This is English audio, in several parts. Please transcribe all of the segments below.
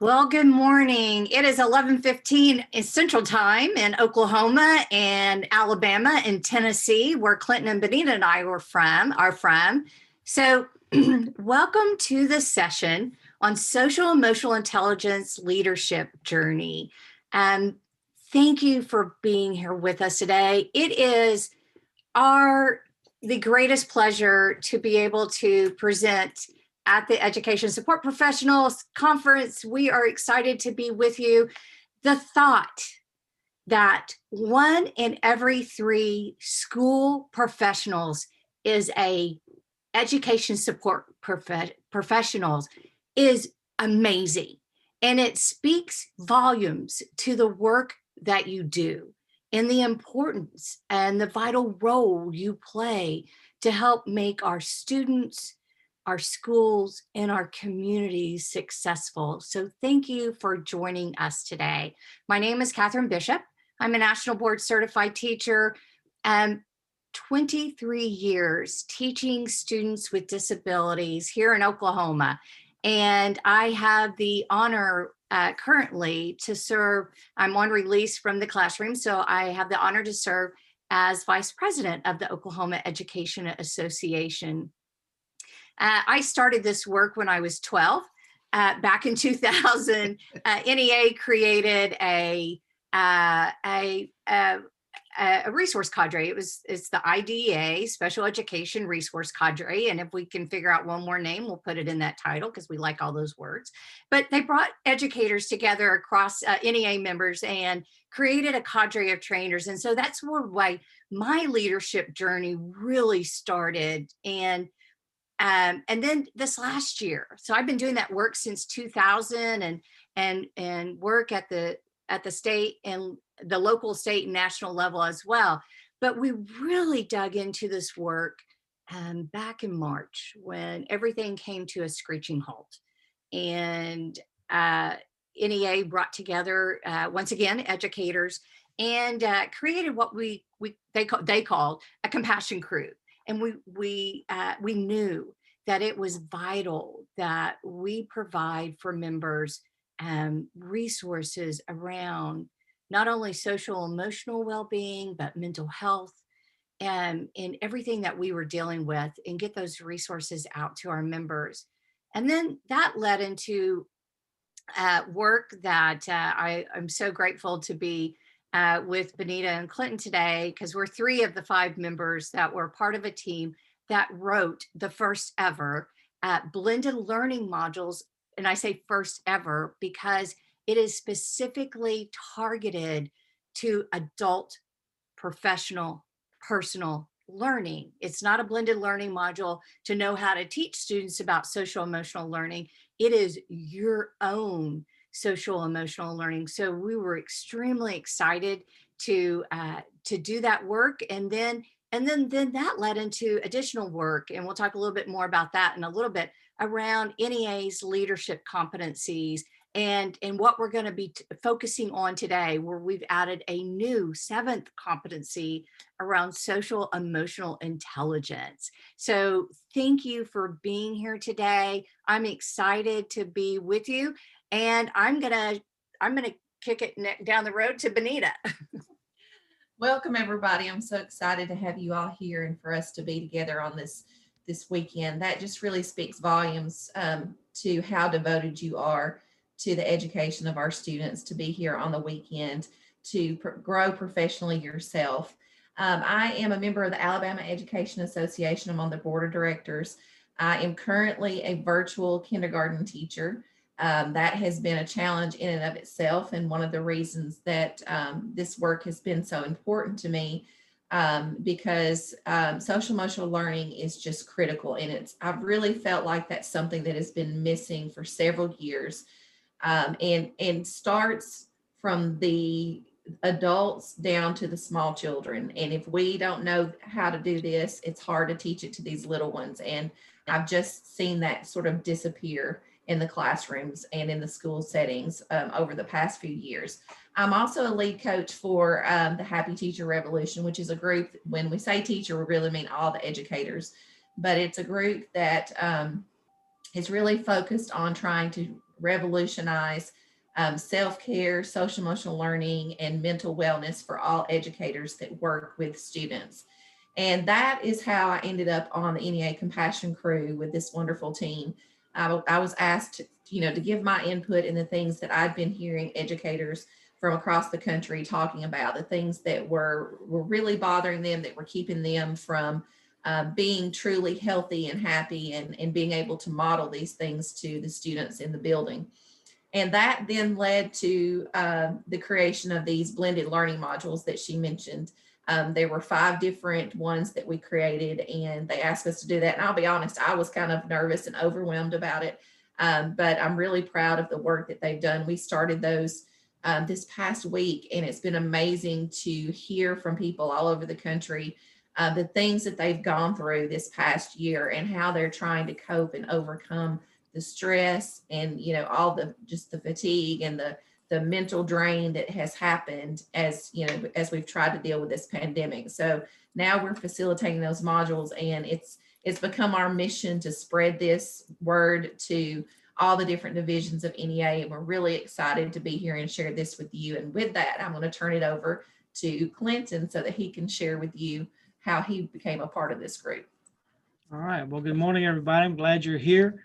Well, good morning. It is 11:15 Central Time in Oklahoma and Alabama and Tennessee, where Clinton and Benita and I are from. So welcome to the session on social emotional intelligence leadership journey. Thank you for being here with us today. It is the greatest pleasure to be able to present at the Education Support Professionals Conference. We are excited to be with you. The thought that 1 in every 3 school professionals is a education support professionals is amazing. And it speaks volumes to the work that you do and the importance and the vital role you play to help make our students, our schools, and our communities successful. So thank you for joining us today. My name is Catherine Bishop. I'm a National Board Certified Teacher and 23 years teaching students with disabilities here in Oklahoma. And I have the honor currently to serve. I'm on release from the classroom, so I have the honor to serve as Vice President of the Oklahoma Education Association. I started this work when I was 12. Back in 2000, NEA created a resource cadre. It's the IDEA, Special Education Resource Cadre. And if we can figure out one more name, we'll put it in that title because we like all those words. But they brought educators together across NEA members and created a cadre of trainers. And so that's where my leadership journey really started. And then this last year, so I've been doing that work since 2000 and work at the state and the local, state, and national level as well. But we really dug into this work back in March when everything came to a screeching halt. And NEA brought together, once again, educators and created what they called a compassion crew. And we knew that it was vital that we provide for members resources around not only social emotional well-being, but mental health and in everything that we were dealing with, and get those resources out to our members. And then that led into work that I'm so grateful to be with Benita and Clinton today, because we're 3 of the 5 members that were part of a team that wrote the first ever blended learning modules. And I say first ever because it is specifically targeted to adult, professional, personal learning. It's not a blended learning module to know how to teach students about social emotional learning. It is your own social emotional learning. So we were extremely excited to do that work. And then that led into additional work. And we'll talk a little bit more about that in a little bit around NEA's leadership competencies and what we're going to be focusing on today, where we've added a new 7th competency around social emotional intelligence. So thank you for being here today. I'm excited to be with you, and I'm gonna kick it down the road to Benita. Welcome, everybody. I'm so excited to have you all here and for us to be together on this weekend. That just really speaks volumes to how devoted you are to the education of our students, to be here on the weekend, to grow professionally yourself. I am a member of the Alabama Education Association. I'm on the board of directors. I am currently a virtual kindergarten teacher. That has been a challenge in and of itself, and one of the reasons that this work has been so important to me, because social emotional learning is just critical, and I've really felt like that's something that has been missing for several years, and starts from the adults down to the small children. And if we don't know how to do this, it's hard to teach it to these little ones. And I've just seen that sort of disappear in the classrooms and in the school settings over the past few years. I'm also a lead coach for the Happy Teacher Revolution, which is a group, when we say teacher, we really mean all the educators, but it's a group that is really focused on trying to revolutionize self-care, social emotional learning, and mental wellness for all educators that work with students. And that is how I ended up on the NEA Compassion crew with this wonderful team. I was asked, to give my input in the things that I'd been hearing educators from across the country talking about, the things that were really bothering them, that were keeping them from being truly healthy and happy, and being able to model these things to the students in the building. And that then led to the creation of these blended learning modules that she mentioned. There were 5 different ones that we created, and they asked us to do that. And I'll be honest, I was kind of nervous and overwhelmed about it. But I'm really proud of the work that they've done. We started those this past week, and it's been amazing to hear from people all over the country the things that they've gone through this past year and how they're trying to cope and overcome the stress and all the just the fatigue and the mental drain that has happened as we've tried to deal with this pandemic. So now we're facilitating those modules, and it's become our mission to spread this word to all the different divisions of NEA, and we're really excited to be here and share this with you. And with that, I'm going to turn it over to Clinton so that he can share with you how he became a part of this group. All right. Well, good morning, everybody. I'm glad you're here.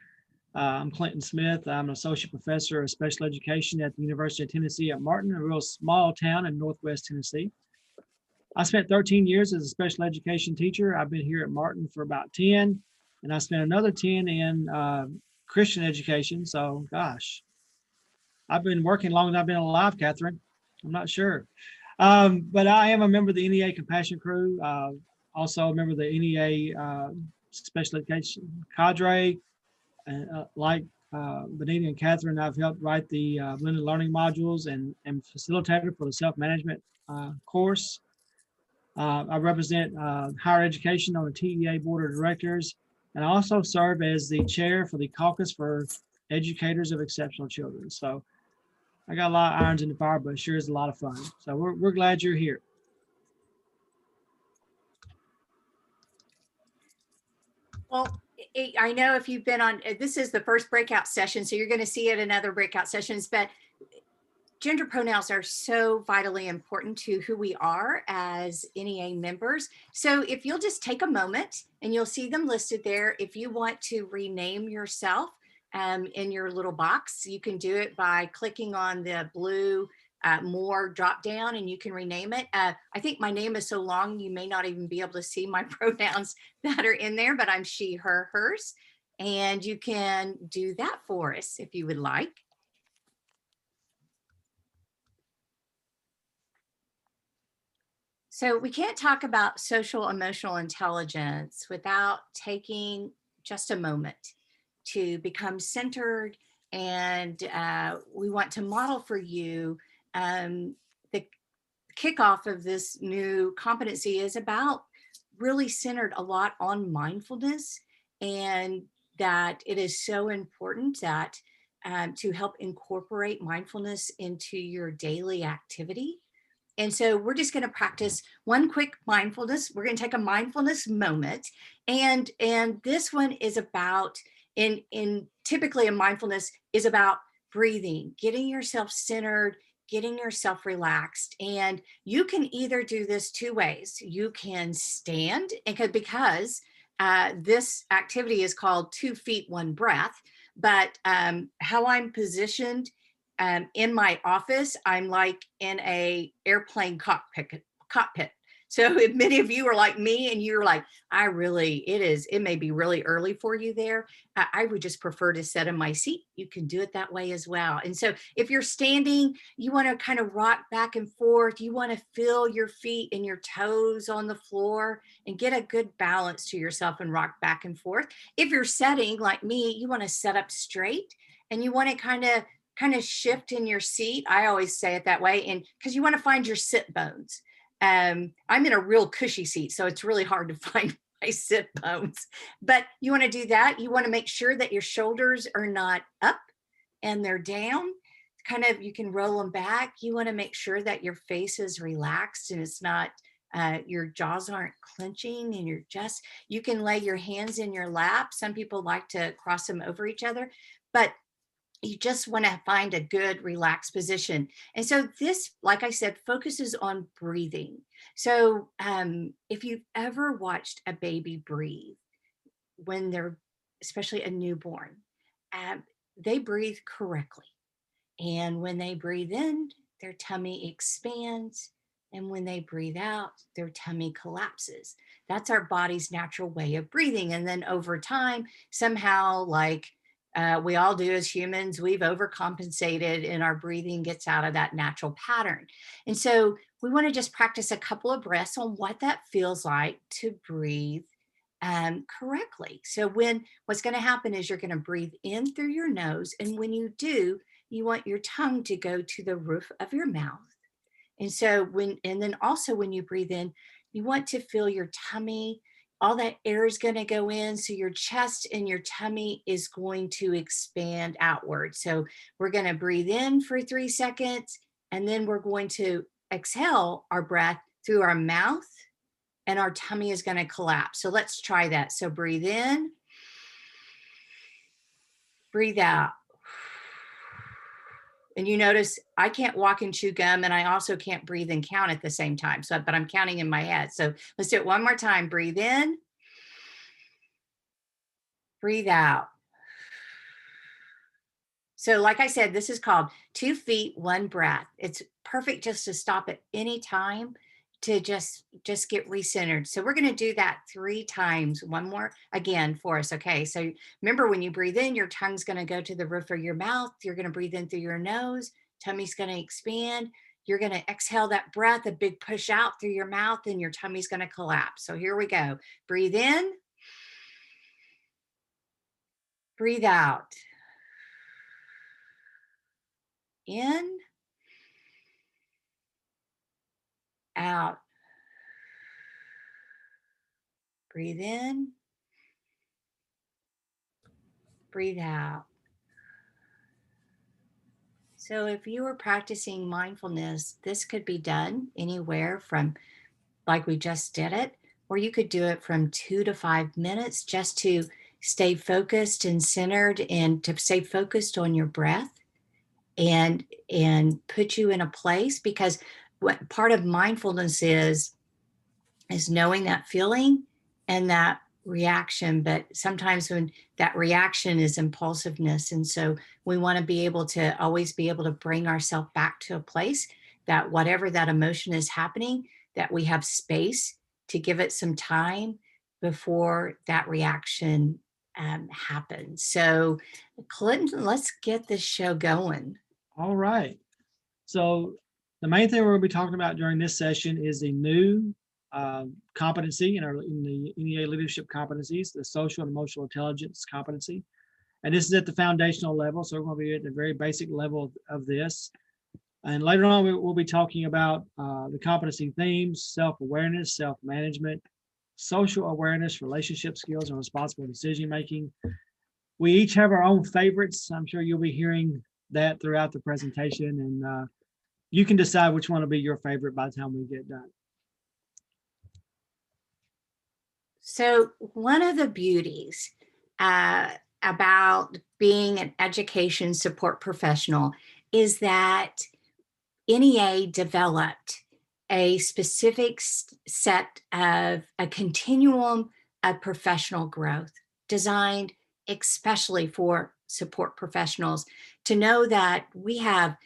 I'm Clinton Smith. I'm an associate professor of special education at the University of Tennessee at Martin, a real small town in Northwest Tennessee. I spent 13 years as a special education teacher. I've been here at Martin for about 10, and I spent another 10 in Christian education. So, gosh, I've been working longer than I've been alive, Catherine. I'm not sure. But I am a member of the NEA Compassion crew, also a member of the NEA Special Education Cadre. Like Benita and Catherine, I've helped write the blended learning modules and facilitator for the self-management course. I represent higher education on the TEA Board of Directors, and I also serve as the chair for the Caucus for Educators of Exceptional Children. So I got a lot of irons in the fire, but it sure is a lot of fun. So we're glad you're here. Well, I know if you've been on, this is the first breakout session, so you're going to see it in other breakout sessions, but gender pronouns are so vitally important to who we are as NEA members. So if you'll just take a moment, and you'll see them listed there. If you want to rename yourself in your little box, you can do it by clicking on the blue more drop down, and you can rename it. I think my name is so long you may not even be able to see my pronouns that are in there, but I'm she, her, hers. And you can do that for us if you would like. So we can't talk about social emotional intelligence without taking just a moment to become centered. And we want to model for you the kickoff of this new competency is about really centered a lot on mindfulness, and that it is so important that to help incorporate mindfulness into your daily activity. And so we're just going to practice one quick mindfulness. We're going to take a mindfulness moment. And this one is about, in typically a mindfulness is about breathing, getting yourself centered, getting yourself relaxed. And you can either do this 2 ways. You can stand, and because this activity is called 2 feet, 1 breath. But how I'm positioned in my office, I'm like in a airplane cockpit. So if many of you are like me and you're like, it may be really early for you there, I would just prefer to sit in my seat. You can do it that way as well. And so if you're standing, you want to kind of rock back and forth. You want to feel your feet and your toes on the floor and get a good balance to yourself and rock back and forth. If you're sitting like me, you want to sit up straight, and you want to kind of shift in your seat. I always say it that way, and because you want to find your sit bones. I'm in a real cushy seat, so it's really hard to find my sit bones. But you want to do that. You want to make sure that your shoulders are not up and they're down. Kind of, you can roll them back. You want to make sure that your face is relaxed and it's not, your jaws aren't clenching, and you can lay your hands in your lap. Some people like to cross them over each other, but You just want to find a good relaxed position. And so this, like I said, focuses on breathing. So if you've ever watched a baby breathe when they're, especially a newborn, um, they breathe correctly. And when they breathe in, their tummy expands. And when they breathe out, their tummy collapses. That's our body's natural way of breathing. And then over time, somehow, like we all do as humans, we've overcompensated and our breathing gets out of that natural pattern. And so we want to just practice a couple of breaths on what that feels like to breathe correctly. So when what's going to happen is you're going to breathe in through your nose. And when you do, you want your tongue to go to the roof of your mouth. And so and then also when you breathe in, you want to feel your tummy, all that air is going to go in. So your chest and your tummy is going to expand outward. So we're going to breathe in for 3 seconds, and then we're going to exhale our breath through our mouth, and our tummy is going to collapse. So let's try that. So breathe in, breathe out. And you notice I can't walk and chew gum, and I also can't breathe and count at the same time. So, but I'm counting in my head. So let's do it one more time. Breathe in, breathe out. So like I said, this is called 2 feet, 1 breath. It's perfect just to stop at any time to just get recentered. So we're going to do that 3 times. One more again for us. Okay. So remember, when you breathe in, your tongue's going to go to the roof of your mouth. You're going to breathe in through your nose. Tummy's going to expand. You're going to exhale that breath, a big push out through your mouth, and your tummy's going to collapse. So here we go. Breathe in, breathe out. In, out. Breathe in, breathe out. So if you were practicing mindfulness, this could be done anywhere from, like we just did it, or you could do it from 2 to 5 minutes just to stay focused and centered, and to stay focused on your breath, and put you in a place. Because what part of mindfulness is knowing that feeling and that reaction. But sometimes when that reaction is impulsiveness, and so we want to be able to always be able to bring ourselves back to a place that whatever that emotion is happening, that we have space to give it some time before that reaction happens. So Clinton, let's get this show going. All right. So the main thing we're going to be talking about during this session is the new competency in the NEA Leadership Competencies, the social and emotional intelligence competency. And this is at the foundational level. So we're going to be at the very basic level of this. And later on, we'll be talking about the competency themes: self-awareness, self-management, social awareness, relationship skills, and responsible decision-making. We each have our own favorites. I'm sure you'll be hearing that throughout the presentation, and you can decide which one will be your favorite by the time we get done. So one of the beauties about being an education support professional is that NEA developed a specific set of a continuum of professional growth designed especially for support professionals, to know that we have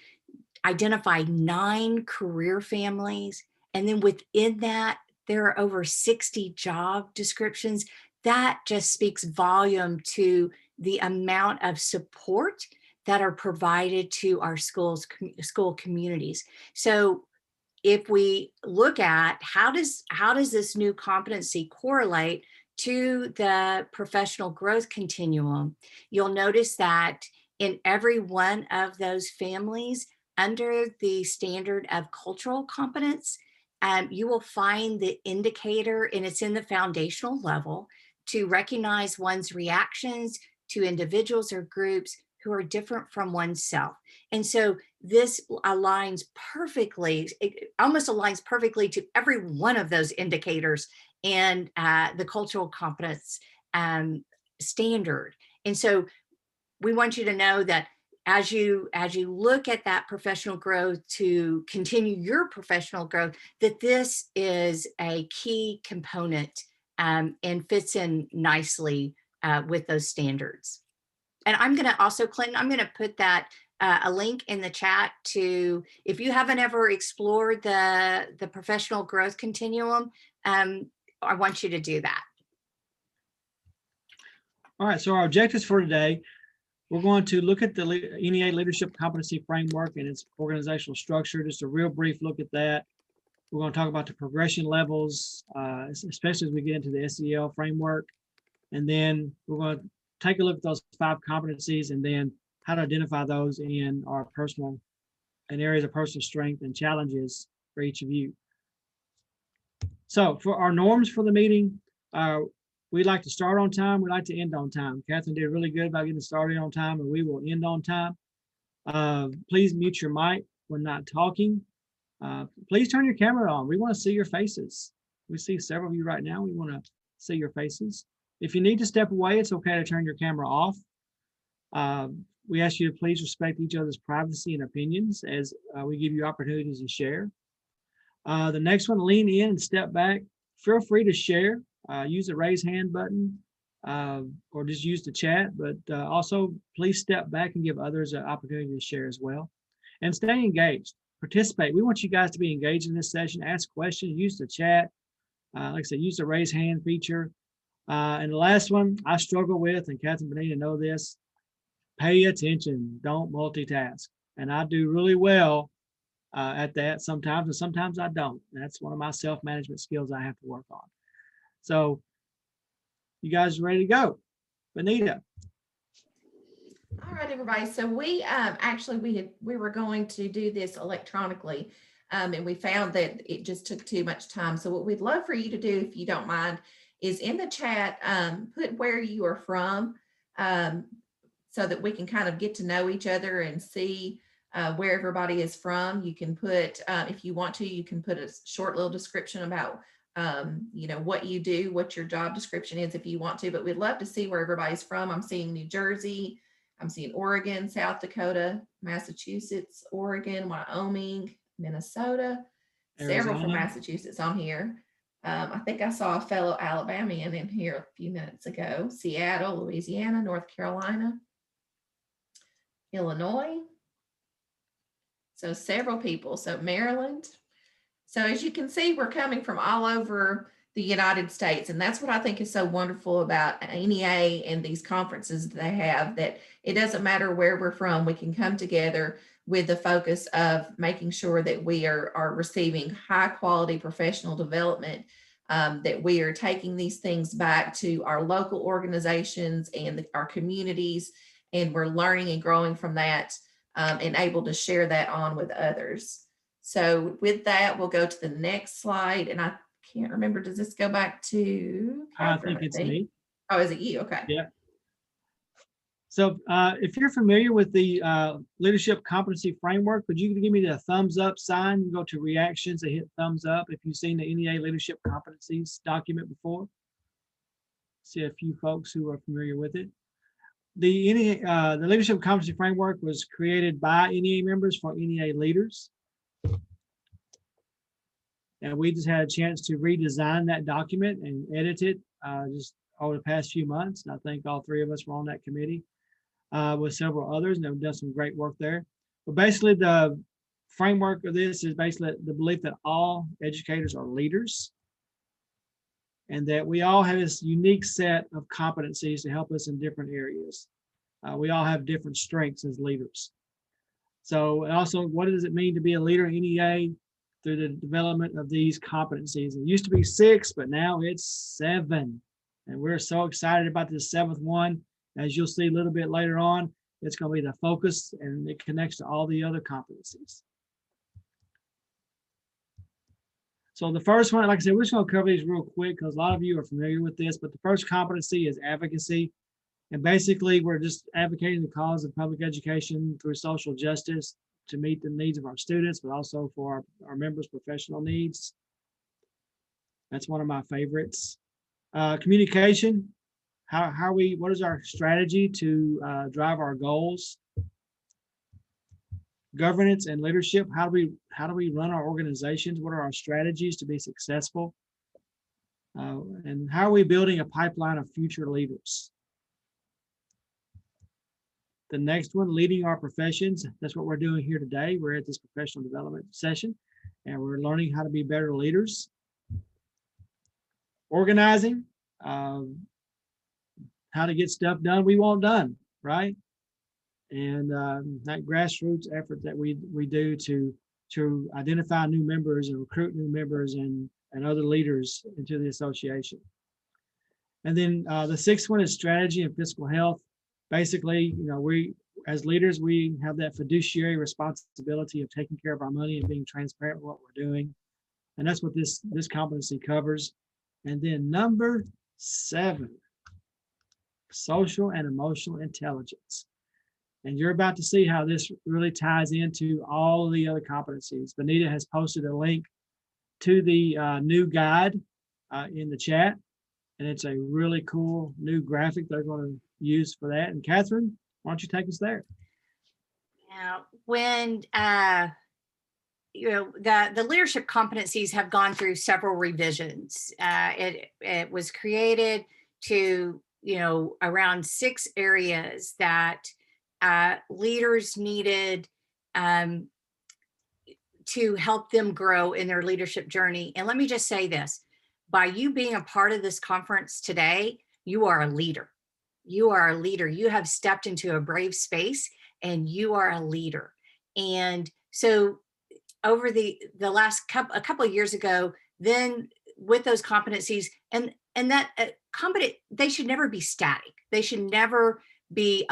identified 9 career families, and then within that there are over 60 job descriptions. That just speaks volume to the amount of support that are provided to our school communities. So if we look at how does this new competency correlate to the professional growth continuum, you'll notice that in every one of those families, under the standard of cultural competence, you will find the indicator, and it's in the foundational level, to recognize one's reactions to individuals or groups who are different from oneself. And so this aligns perfectly, it almost aligns perfectly to every one of those indicators and the cultural competence standard. And so we want you to know that as you look at that professional growth to continue your professional growth, that this is a key component and fits in nicely with those standards. And I'm going to also, Clinton, I'm going to put that a link in the chat to, if you haven't ever explored the professional growth continuum, I want you to do that. All right, so our objectives for today, we're going to look at the NEA Leadership Competency Framework and its organizational structure, just a real brief look at that. We're going to talk about the progression levels, especially as we get into the SEL framework. And then we're going to take a look at those 5 competencies and then how to identify those in our areas of personal strength and challenges for each of you. So for our norms for the meeting, we like to start on time. We like to end on time. Catherine did really good about getting started on time, and we will end on time. Please mute your mic when not talking. Please turn your camera on. We want to see your faces. We see several of you right now. We want to see your faces. If you need to step away, it's okay to turn your camera off. We ask you to please respect each other's privacy and opinions as we give you opportunities to share. The next one, lean in and step back. Feel free to share. Use the raise hand button or just use the chat, but also please step back and give others an opportunity to share as well. And stay engaged, participate. We want you guys to be engaged in this session, ask questions, use the chat. Like I said, use the raise hand feature. And the last one I struggle with, and Catherine and Benita know this, pay attention, don't multitask. And I do really well at that sometimes, and sometimes I don't. That's one of my self-management skills I have to work on. So you guys are ready to go? Benita. All right, everybody. So we actually we were going to do this electronically, and we found that it just took too much time. So what we'd love for you to do, if you don't mind, is in the chat, put where you are from, so that we can kind of get to know each other and see where everybody is from. You can put, if you want to, you can put a short little description about what you do, what your job description is if you want to, but we'd love to see where everybody's from. I'm seeing New Jersey, I'm seeing Oregon, South Dakota, Massachusetts, Oregon, Wyoming, Minnesota, Arizona. Several from Massachusetts on here. I think I saw a fellow Alabamian in here a few minutes ago. Seattle, Louisiana, North Carolina, Illinois. So several people. So Maryland. So as you can see, we're coming from all over the United States. And that's what I think is so wonderful about NEA and these conferences that they have, that it doesn't matter where we're from, we can come together with the focus of making sure that we are receiving high quality professional development, that we are taking these things back to our local organizations and our communities, and we're learning and growing from that, and able to share that on with others. So with that, we'll go to the next slide. And I can't remember, does this go back to Catherine? I think it's me. Oh, is it you? Okay. Yeah. So if you're familiar with the Leadership Competency Framework, would you give me the thumbs up sign? You go to reactions and hit thumbs up if you've seen the NEA Leadership Competencies document before. See a few folks who are familiar with it. The Leadership Competency Framework was created by NEA members for NEA leaders. And we just had a chance to redesign that document and edit it just over the past few months. And I think all 3 of us were on that committee with several others, and they've done some great work there. But basically, the framework of this is basically the belief that all educators are leaders and that we all have this unique set of competencies to help us in different areas. We all have different strengths as leaders. So also, what does it mean to be a leader in NEA? Through the development of these competencies. It used to be 6, but now it's 7. And we're so excited about this 7th one. As you'll see a little bit later on, it's going to be the focus, and it connects to all the other competencies. So the first one, like I said, we're just going to cover these real quick because a lot of you are familiar with this, but the first competency is advocacy. And basically, we're just advocating the cause of public education through social justice to meet the needs of our students, but also for our members' professional needs. That's one of my favorites. Communication, what is our strategy to drive our goals? governance and leadership. How do we run our organizations? What are our strategies to be successful? And how are we building a pipeline of future leaders? The next one, leading our professions. That's what we're doing here today. We're at this professional development session, and we're learning how to be better leaders. Organizing, how to get stuff done we want done, right? And that grassroots effort that we do to identify new members and recruit new members and other leaders into the association. And then the sixth one is strategy and fiscal health. Basically, we as leaders, we have that fiduciary responsibility of taking care of our money and being transparent with what we're doing. And that's what this competency covers. And then number 7, social and emotional intelligence. And you're about to see how this really ties into all of the other competencies. Benita has posted a link to the new guide in the chat. And it's a really cool new graphic they're going to use for that. And Catherine, why don't you take us there? Now, when the leadership competencies have gone through several revisions. It was created to around 6 areas that leaders needed to help them grow in their leadership journey. And let me just say this: by you being a part of this conference today, you are a leader. You are a leader. You have stepped into a brave space, and you are a leader. And so over the last a couple of years ago, then with those competencies and that competent, they should never be static. They should never be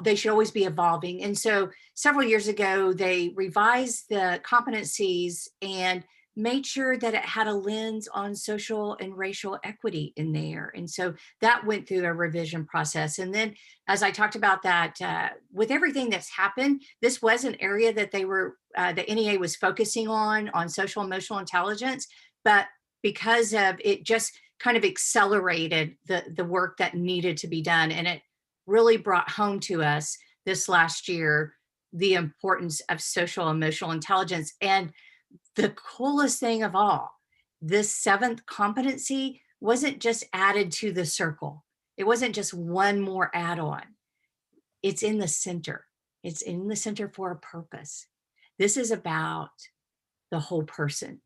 they should always be evolving. And so several years ago, they revised the competencies and made sure that it had a lens on social and racial equity in there. And so that went through a revision process. And then, as I talked about that, with everything that's happened, this was an area that the NEA was focusing on social emotional intelligence, but because of it just kind of accelerated the work that needed to be done. And it really brought home to us this last year the importance of social emotional intelligence. And the coolest thing of all, this 7th competency wasn't just added to the circle. It wasn't just one more add-on. It's in the center. It's in the center for a purpose. This is about the whole person.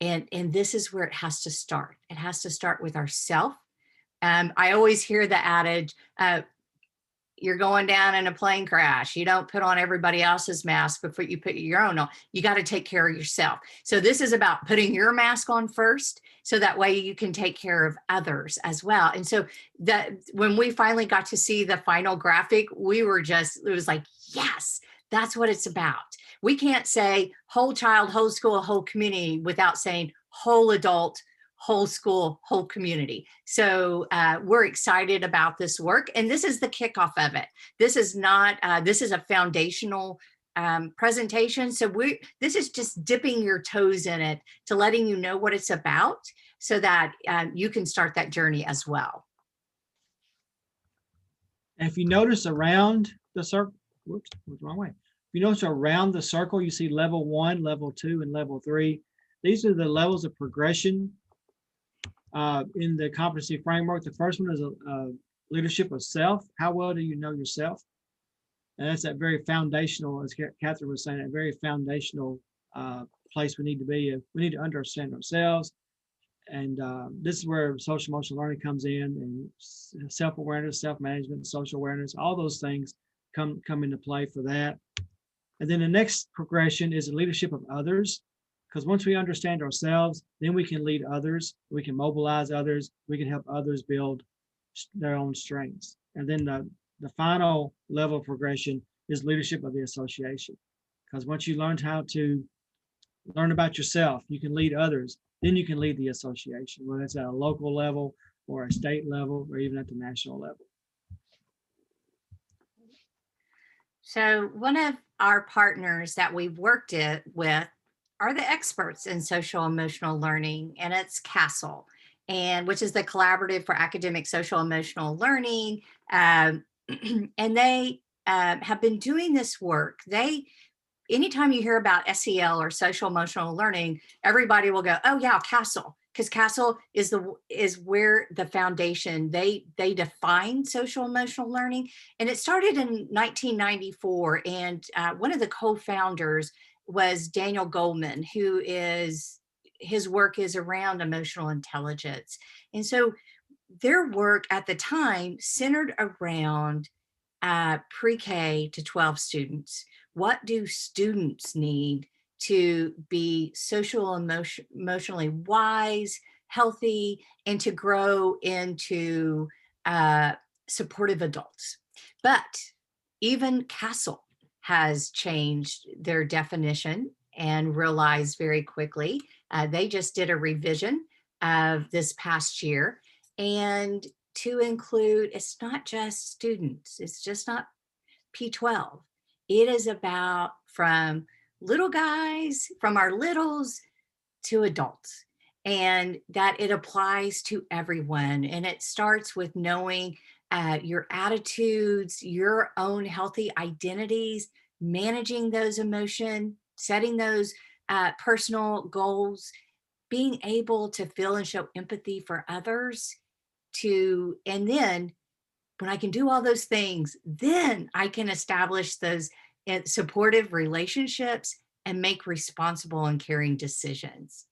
And this is where it has to start. It has to start with ourself. I always hear the adage, you're going down in a plane crash. You don't put on everybody else's mask before you put your own on. You got to take care of yourself. So this is about putting your mask on first, so that way you can take care of others as well. And so that when we finally got to see the final graphic, it was like, yes, that's what it's about. We can't say whole child, whole school, whole community without saying whole adult, whole school, whole community. So we're excited about this work. And this is the kickoff of it. This is not, this is a foundational presentation. So this is just dipping your toes in it to letting you know what it's about so that you can start that journey as well. And if you notice around the circle, whoops, went the wrong way. If you notice around the circle, you see level 1, level 2, and level 3. These are the levels of progression in the competency framework. The first one is a leadership of self. How well do you know yourself? And that's that very foundational, as Catherine was saying, a very foundational place we need to be. We need to understand ourselves. And this is where social emotional learning comes in, and self-awareness, self-management, social awareness, all those things come into play for that. And then the next progression is the leadership of others. Because once we understand ourselves, then we can lead others, we can mobilize others, we can help others build their own strengths. And then the final level of progression is leadership of the association. Because once you learn how to learn about yourself, you can lead others, then you can lead the association, whether it's at a local level or a state level or even at the national level. So one of our partners that we've worked with are the experts in social emotional learning, and it's CASEL, and which is the Collaborative for Academic Social Emotional Learning. And they have been doing this work. They anytime you hear about SEL or social emotional learning, everybody will go, oh yeah, CASEL, because CASEL is where the foundation, they define social emotional learning. And it started in 1994. And one of the co-founders was Daniel Goleman, who is, his work is around emotional intelligence. And so their work at the time centered around pre-K to 12 students. What do students need to be emotionally wise, healthy, and to grow into supportive adults? But even CASEL has changed their definition and realized very quickly. They just did a revision of this past year, and to include, it's not just students, it's just not P12. It is about from little guys, from our littles to adults, and that it applies to everyone. And it starts with knowing your attitudes, your own healthy identities, managing those emotions, setting those personal goals, being able to feel and show empathy for others, and then when I can do all those things, then I can establish those supportive relationships and make responsible and caring decisions.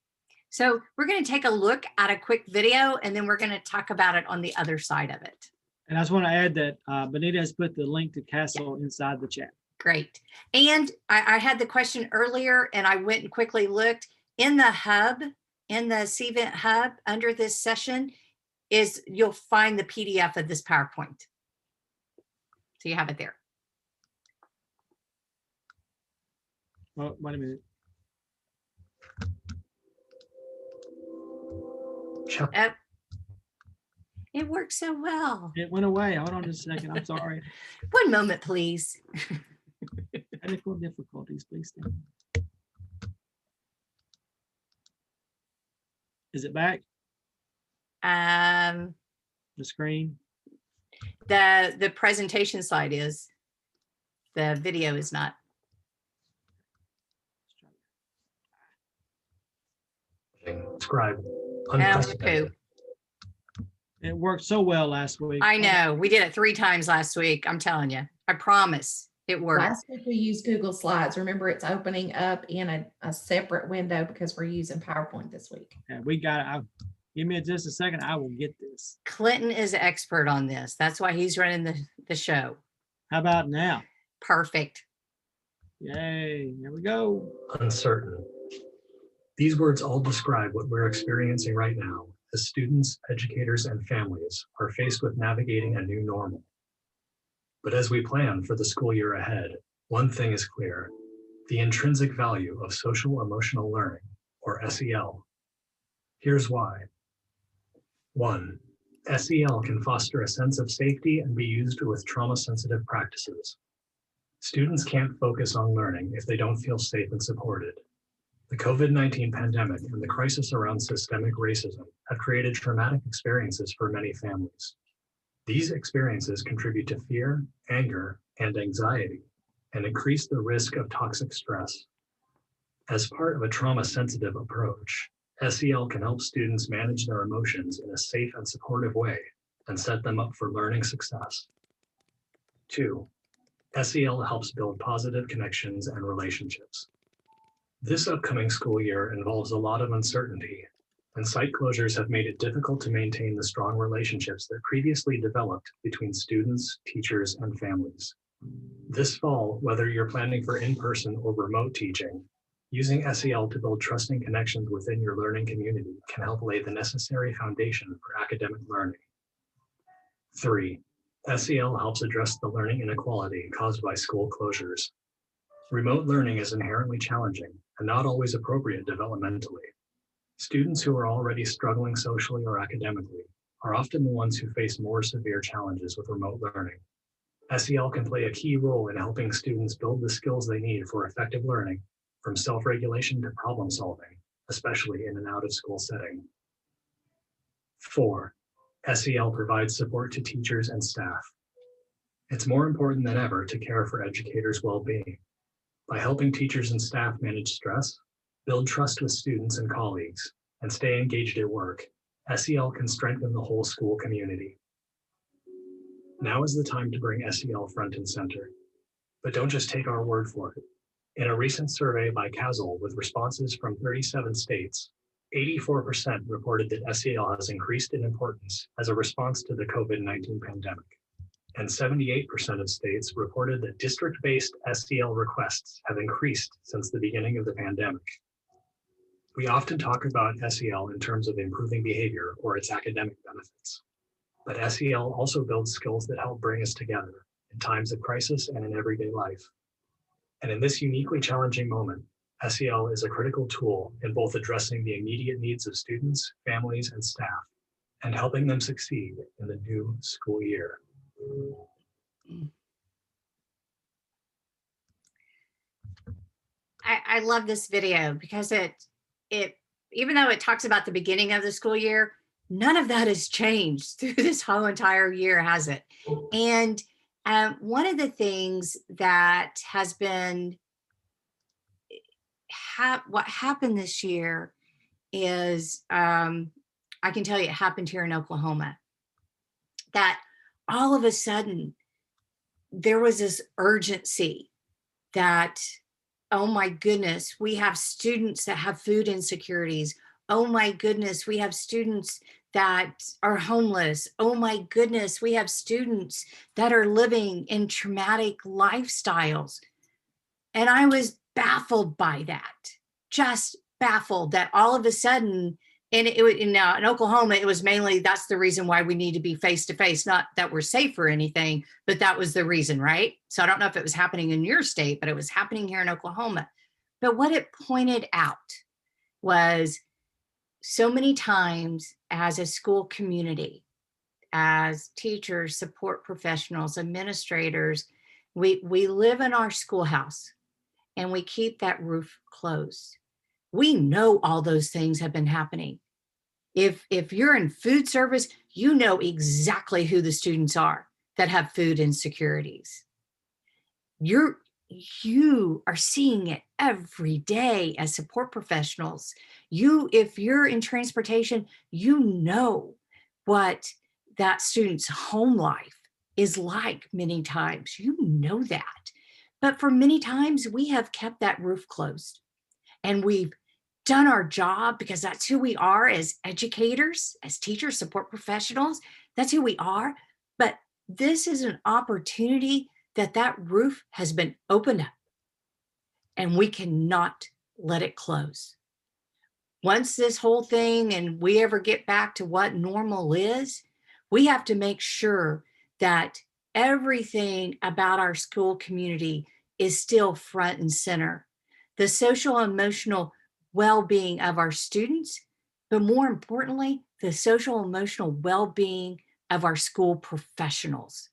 So we're going to take a look at a quick video, and then we're going to talk about it on the other side of it. And I just want to add that Benita has put the link to CASEL inside the chat. Great. And I had the question earlier, and I went and quickly looked in the hub, in the CVent hub under this session, you'll find the PDF of this PowerPoint. So you have it there. Oh, wait a minute. Oh, it works so well. It went away. Hold on just a second. I'm sorry. One moment, please. Technical difficulties, please stand. Is it back? The screen? The presentation slide is. The video is not. Describe. Poo. It worked so well last week. I know. We did it 3 times last week. I'm telling you. I promise it worked. Last week we used Google Slides. Remember, it's opening up in a separate window because we're using PowerPoint this week. Yeah, we got it. Give me just a second. I will get this. Clinton is an expert on this. That's why he's running the show. How about now? Perfect. Yay. Here we go. Uncertain. These words all describe what we're experiencing right now as students, educators, and families are faced with navigating a new normal. But as we plan for the school year ahead, one thing is clear: the intrinsic value of social emotional learning, or SEL. Here's why. 1. SEL can foster a sense of safety and be used with trauma-sensitive practices. Students can't focus on learning if they don't feel safe and supported. The COVID-19 pandemic and the crisis around systemic racism have created traumatic experiences for many families. These experiences contribute to fear, anger, and anxiety, and increase the risk of toxic stress. As part of a trauma-sensitive approach, SEL can help students manage their emotions in a safe and supportive way and set them up for learning success. 2. SEL helps build positive connections and relationships. This upcoming school year involves a lot of uncertainty, and site closures have made it difficult to maintain the strong relationships that previously developed between students, teachers, and families. This fall, whether you're planning for in-person or remote teaching, using SEL to build trusting connections within your learning community can help lay the necessary foundation for academic learning. 3. SEL helps address the learning inequality caused by school closures. Remote learning is inherently challenging and not always appropriate developmentally. Students who are already struggling socially or academically are often the ones who face more severe challenges with remote learning. SEL can play a key role in helping students build the skills they need for effective learning, from self-regulation to problem solving, especially in an out-of-school setting. 4. SEL provides support to teachers and staff. It's more important than ever to care for educators' well-being. By helping teachers and staff manage stress, build trust with students and colleagues, and stay engaged at work, SEL can strengthen the whole school community. Now is the time to bring SEL front and center. But don't just take our word for it. In a recent survey by CASEL with responses from 37 states, 84% reported that SEL has increased in importance as a response to the COVID-19 pandemic. And 78% of states reported that district-based SEL requests have increased since the beginning of the pandemic. We often talk about SEL in terms of improving behavior or its academic benefits. But SEL also builds skills that help bring us together in times of crisis and in everyday life. And in this uniquely challenging moment, SEL is a critical tool in both addressing the immediate needs of students, families, and staff, and helping them succeed in the new school year. I love this video because it even though it talks about the beginning of the school year, none of that has changed through this whole entire year, has it? And one of the things that has been what happened this year is, I can tell you it happened here in Oklahoma, that all of a sudden there was this urgency that, oh my goodness, we have students that have food insecurities. Oh my goodness, we have students that are homeless. Oh my goodness, we have students that are living in traumatic lifestyles. And I was baffled by that, just baffled that all of a sudden, and in Oklahoma, it was mainly, that's the reason why we need to be face-to-face, not that we're safe or anything, but that was the reason, right? So I don't know if it was happening in your state, but it was happening here in Oklahoma. But what it pointed out was so many times as a school community, as teachers, support professionals, administrators, we live in our schoolhouse and we keep that roof closed. We know all those things have been happening. If you're in food service, you know exactly who the students are that have food insecurities. You are seeing it every day as support professionals. If you're in transportation, you know what that student's home life is like many times. You know that. But for many times, we have kept that roof closed and we've done our job because that's who we are as educators, as teachers, support professionals. That's who we are. But this is an opportunity that roof has been opened up and we cannot let it close. Once this whole thing and we ever get back to what normal is, we have to make sure that everything about our school community is still front and center. The social and emotional well-being of our students, but more importantly, the social and emotional well-being of our school professionals.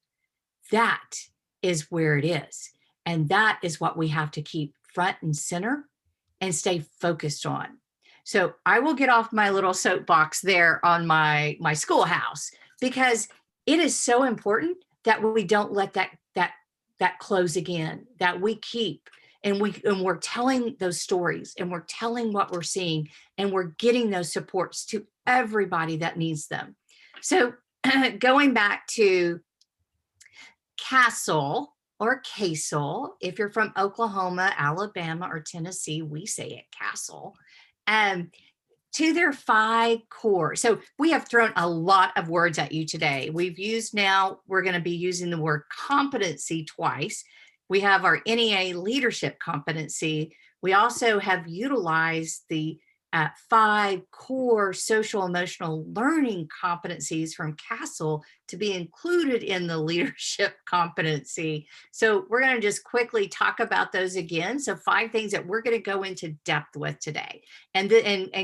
That is where it is. And that is what we have to keep front and center and stay focused on. So I will get off my little soapbox there on my schoolhouse, because it is so important that we don't let that close again, that we keep. And we're telling those stories and we're telling what we're seeing and we're getting those supports to everybody that needs them. So going back to CASEL or CASEL, if you're from Oklahoma, Alabama, or Tennessee, we say it CASEL, to their 5 core. So we have thrown a lot of words at you today. We're going to be using the word competency twice. We have our NEA Leadership Competency. We also have utilized the 5 core social emotional learning competencies from CASEL to be included in the leadership competency. So we're going to just quickly talk about those again. So 5 things that we're going to go into depth with today. And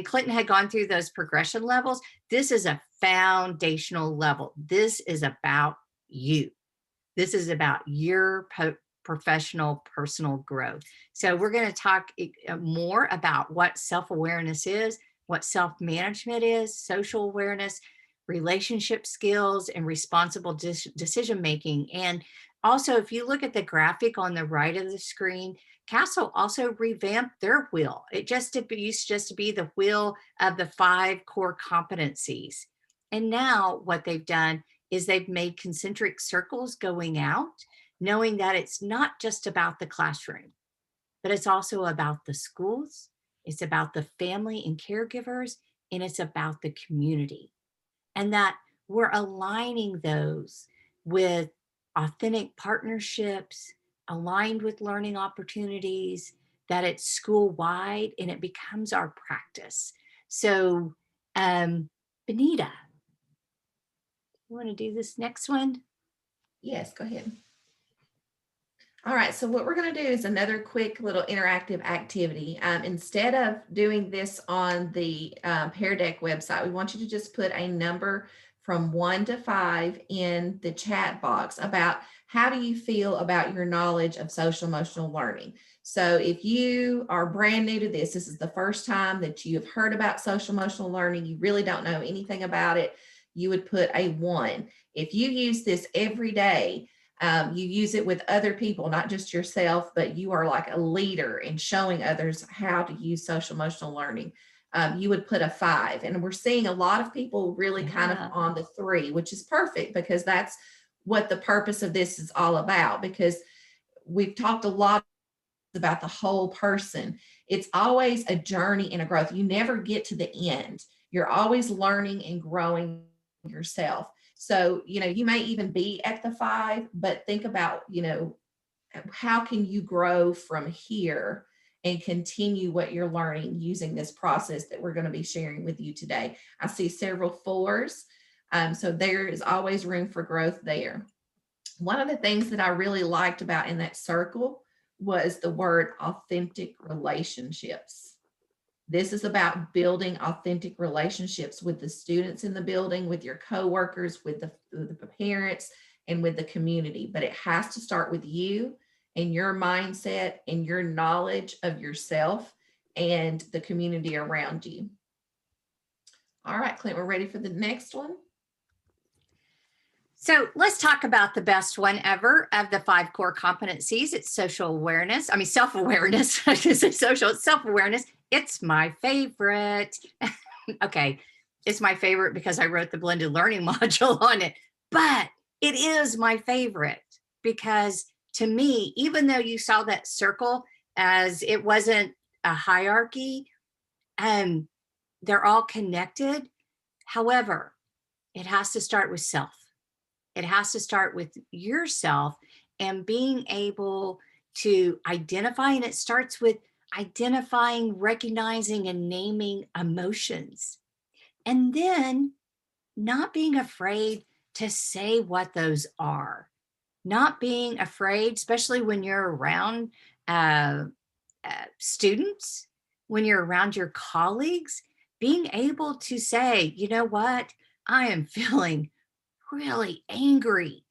Clinton had gone through those progression levels. This is a foundational level. This is about you. This is about your professional, personal growth. So we're going to talk more about what self-awareness is, what self-management is, social awareness, relationship skills, and responsible decision-making. And also, if you look at the graphic on the right of the screen, CASEL also revamped their wheel. It used just to be the wheel of the 5 core competencies. And now what they've done is they've made concentric circles going out, knowing that it's not just about the classroom, but it's also about the schools, it's about the family and caregivers, and it's about the community. And that we're aligning those with authentic partnerships, aligned with learning opportunities, that it's school wide and it becomes our practice. So, Benita, you want to do this next one? Yes, go ahead. All right, so what we're going to do is another quick little interactive activity. Instead of doing this on the Pear Deck website, we want you to just put a number from 1 to 5 in the chat box about how do you feel about your knowledge of social emotional learning. So if you are brand new to this, this is the first time that you have heard about social emotional learning, you really don't know anything about it, you would put a 1. If you use this every day, you use it with other people, not just yourself, but you are like a leader in showing others how to use social emotional learning, you would put a 5. And we're seeing a lot of people really kind of on the 3, which is perfect because that's what the purpose of this is all about, because we've talked a lot about the whole person. It's always a journey and a growth. You never get to the end. You're always learning and growing yourself. So, you may even be at the 5, but think about, how can you grow from here and continue what you're learning using this process that we're going to be sharing with you today. I see several 4s. So there is always room for growth there. One of the things that I really liked about in that circle was the word authentic relationships. This is about building authentic relationships with the students in the building, with your coworkers, with the parents, and with the community. But it has to start with you and your mindset and your knowledge of yourself and the community around you. All right, Clint, we're ready for the next one. So let's talk about the best one ever of the 5 core competencies. It's social awareness. I mean, self-awareness. I should say social, self-awareness. It's my favorite. Okay, it's my favorite because I wrote the blended learning module on it, but it is my favorite because to me, even though you saw that circle as it wasn't a hierarchy, they're all connected. However, it has to start with self. It has to start with yourself and being able to identify, and it starts with identifying, recognizing, and naming emotions. And then not being afraid to say what those are. Not being afraid, especially when you're around students, when you're around your colleagues, being able to say, you know what, I am feeling really angry.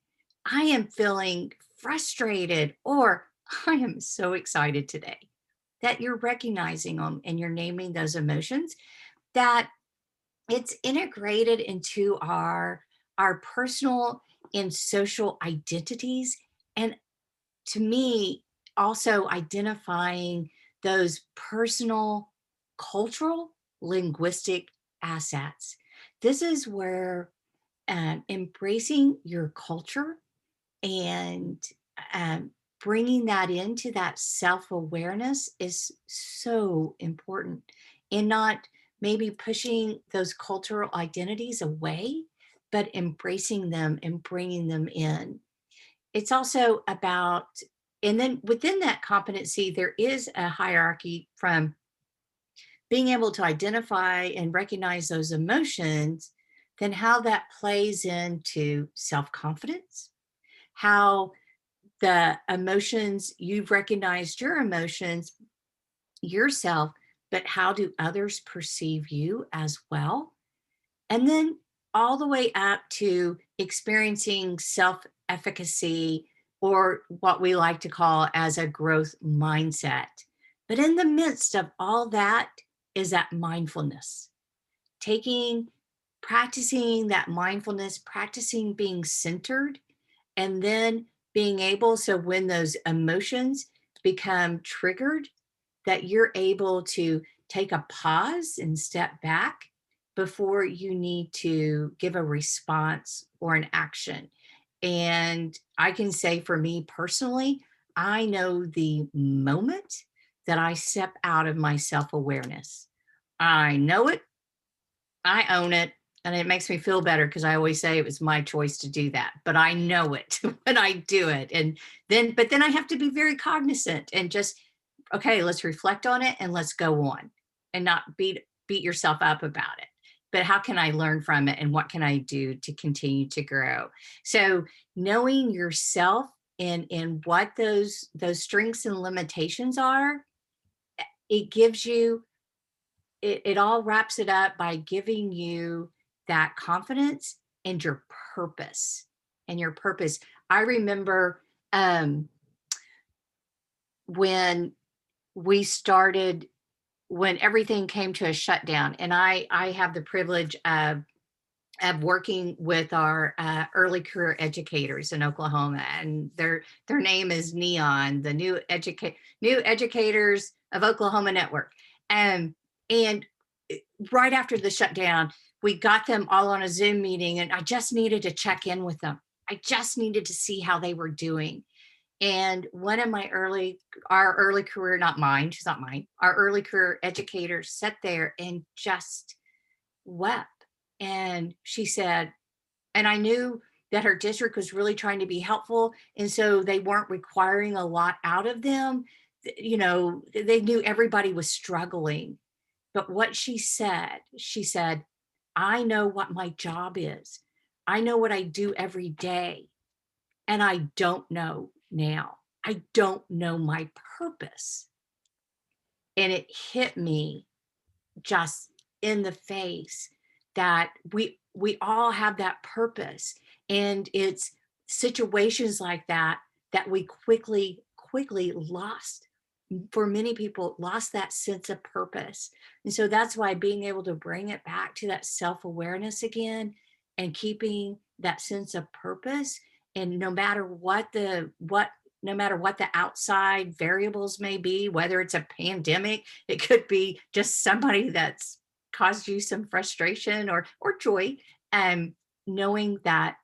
I am feeling frustrated, or I am so excited today. That you're recognizing them and you're naming those emotions, that it's integrated into our personal and social identities. And to me, also identifying those personal, cultural, linguistic assets. This is where embracing your culture and bringing that into that self-awareness is so important, and not maybe pushing those cultural identities away, but embracing them and bringing them in. It's also about, and then within that competency, there is a hierarchy from being able to identify and recognize those emotions, then how that plays into self-confidence, how the emotions, you've recognized your emotions yourself, but how do others perceive you as well? And then all the way up to experiencing self-efficacy, or what we like to call as a growth mindset. But in the midst of all that is that mindfulness, practicing that mindfulness, practicing being centered, and then being able, so when those emotions, become triggered, that you're able to take a pause and step back before you need to give a response or an action. And I can say for me personally, I know the moment that I step out of my self awareness. I know it, I own it, and it makes me feel better because I always say it was my choice to do that, but I know it when I do it. But then I have to be very cognizant and just, okay, let's reflect on it and let's go on and not beat yourself up about it. But how can I learn from it and what can I do to continue to grow? So knowing yourself and what those strengths and limitations are, it gives you it all wraps it up by giving you that confidence and your purpose I remember when we started when everything came to a shutdown, and I have the privilege of working with our early career educators in Oklahoma, and their name is NEON, the New Educators of Oklahoma Network. And right after the shutdown, we got them all on a Zoom meeting, and I just needed to check in with them. I just needed to see how they were doing. And one of our early career, not mine, she's not mine, our early career educators sat there and just wept. And she said, and I knew that her district was really trying to be helpful. And so they weren't requiring a lot out of them. You know, they knew everybody was struggling. But what she said, I know what my job is. I know what I do every day. And I don't know now. I don't know my purpose. And it hit me just in the face that we all have that purpose, and it's situations like that that we quickly lost, for many people, lost that sense of purpose. And so that's why being able to bring it back to that self-awareness again and keeping that sense of purpose, and no matter what the outside variables may be, whether it's a pandemic, it could be just somebody that's caused you some frustration or joy, knowing that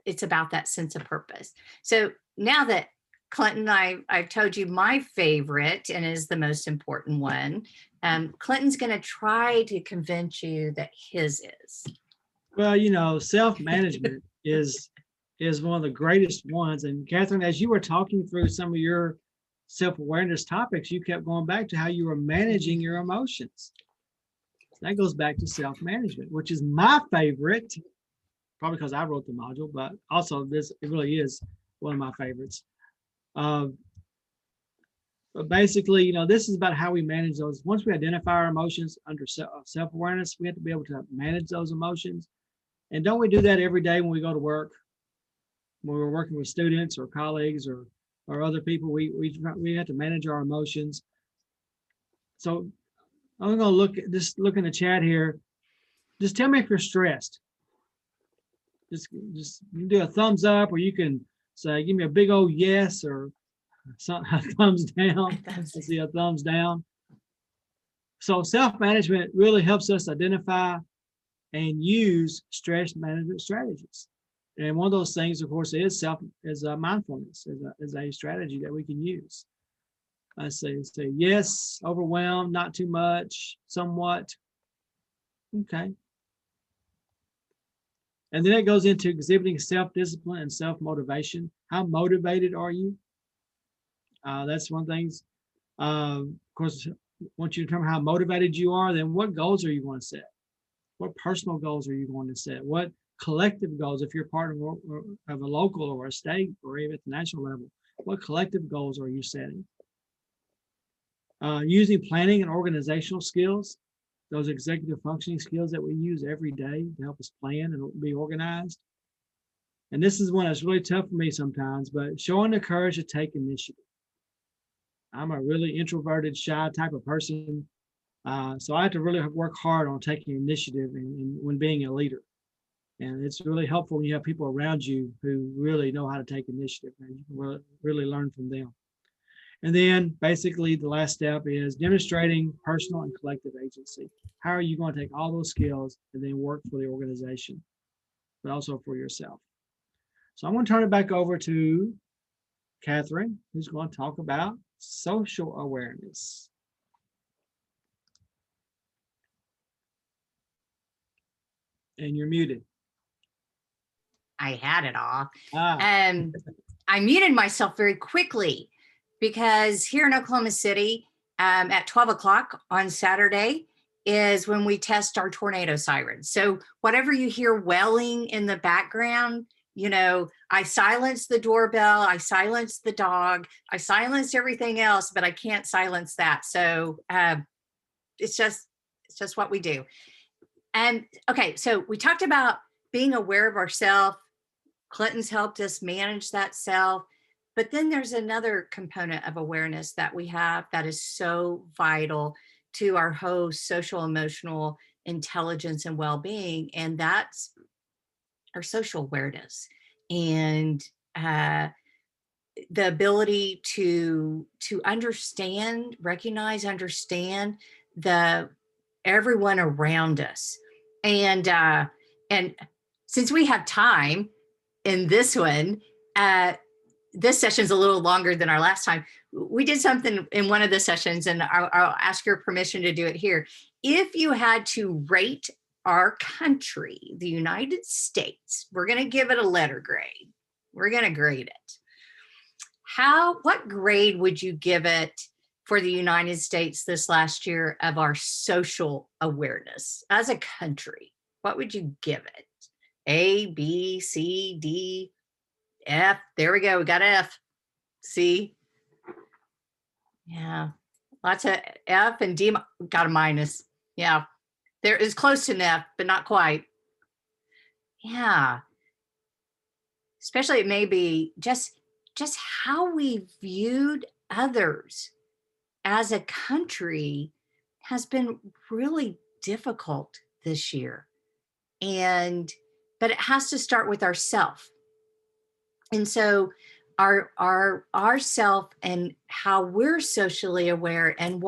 it's about that sense of purpose. So now that Clinton, I've told you my favorite and is the most important one, Clinton's going to try to convince you that his is. Well, you know, self-management is one of the greatest ones. And Catherine, as you were talking through some of your self-awareness topics, you kept going back to how you were managing your emotions. That goes back to self-management, which is my favorite, probably because I wrote the module, but also it really is one of my favorites. But basically, you know, this is about how we manage those. Once we identify our emotions under self-awareness, we have to be able to manage those emotions. And don't we do that every day when we go to work? When we're working with students or colleagues or other people, we have to manage our emotions. So I'm going to look in the chat here. Just tell me if you're stressed. Just you can do a thumbs up, or you can say, give me a big old yes, or a thumbs down. I see a thumbs down. So self-management really helps us identify and use stress management strategies. And one of those things, of course, is mindfulness, is a strategy that we can use. I say yes, overwhelmed, not too much, somewhat. Okay. And then it goes into exhibiting self-discipline and self-motivation. How motivated are you? That's one thing. Of course, once you determine how motivated you are, then what goals are you going to set? What personal goals are you going to set? What collective goals, if you're part of a local or a state or even at the national level, what collective goals are you setting? Using planning and organizational skills, those executive functioning skills that we use every day to help us plan and be organized. And this is one that's really tough for me sometimes, but showing the courage to take initiative. I'm a really introverted, shy type of person. So I have to really work hard on taking initiative and when being a leader. And it's really helpful when you have people around you who really know how to take initiative, and you can really learn from them. And then basically the last step is demonstrating personal and collective agency. How are you going to take all those skills and then work for the organization, but also for yourself? So I'm going to turn it back over to Catherine, who's going to talk about social awareness. And you're muted. I had it off. Ah, I muted myself very quickly because here in Oklahoma City, at 12 o'clock on Saturday is when we test our tornado sirens. So whatever you hear welling in the background, you know, I silence the doorbell, I silence the dog, I silence everything else, but I can't silence that. So it's just what we do. And okay, so we talked about being aware of ourselves. Clinton's helped us manage that self. But then there's another component of awareness that we have that is so vital to our whole social emotional intelligence and well-being, and that's our social awareness and the ability to understand, recognize, understand the everyone around us. And since we have time in this one, this session's a little longer than our last time. We did something in one of the sessions, and I'll ask your permission to do it here. If you had to rate our country, the United States, we're going to give it a letter grade. We're going to grade it. What grade would you give it for the United States this last year of our social awareness as a country? What would you give it? A, B, C, D, F? There we go. We got F. C. Yeah. Lots of F and D. Got a minus. Yeah. There is close to an F, but not quite. Yeah. Especially it may be just how we viewed others as a country has been really difficult this year. But it has to start with ourself. And so our self and how we're socially aware and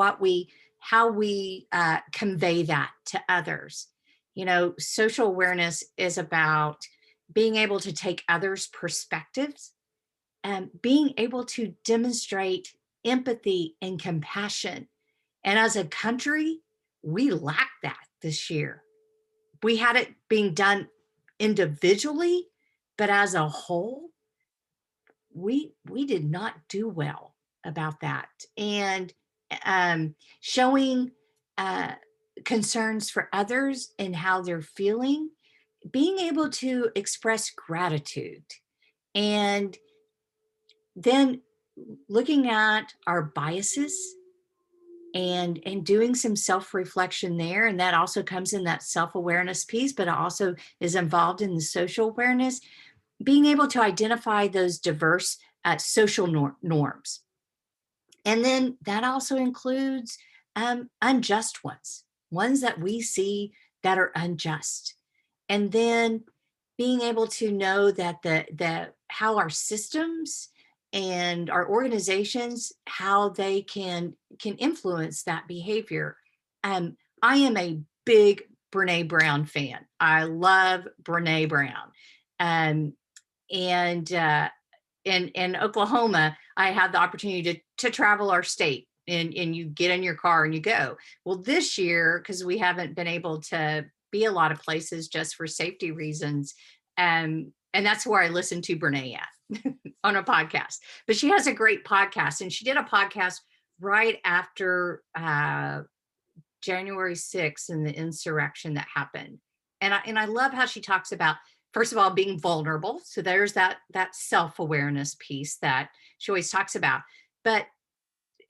how we convey that to others. You know, social awareness is about being able to take others' perspectives and being able to demonstrate empathy and compassion. And as a country, we lack that this year. We had it being done individually, but as a whole, we did not do well about that. And showing concerns for others and how they're feeling, being able to express gratitude, and then looking at our biases and doing some self-reflection there. And that also comes in that self-awareness piece, but it also is involved in the social awareness, being able to identify those diverse social norms. And then that also includes unjust ones that we see that are unjust. And then being able to know that how our systems and our organizations, how they can influence that behavior. I am a big Brene Brown fan. I love Brene Brown. And in Oklahoma, I had the opportunity to travel our state, and you get in your car and you go. Well, this year, because we haven't been able to be a lot of places just for safety reasons, and that's where I listen to Brene on a podcast. But she has a great podcast, and she did a podcast right after January 6th and the insurrection that happened. And I love how she talks about, first of all, being vulnerable. So there's that self-awareness piece that she always talks about, but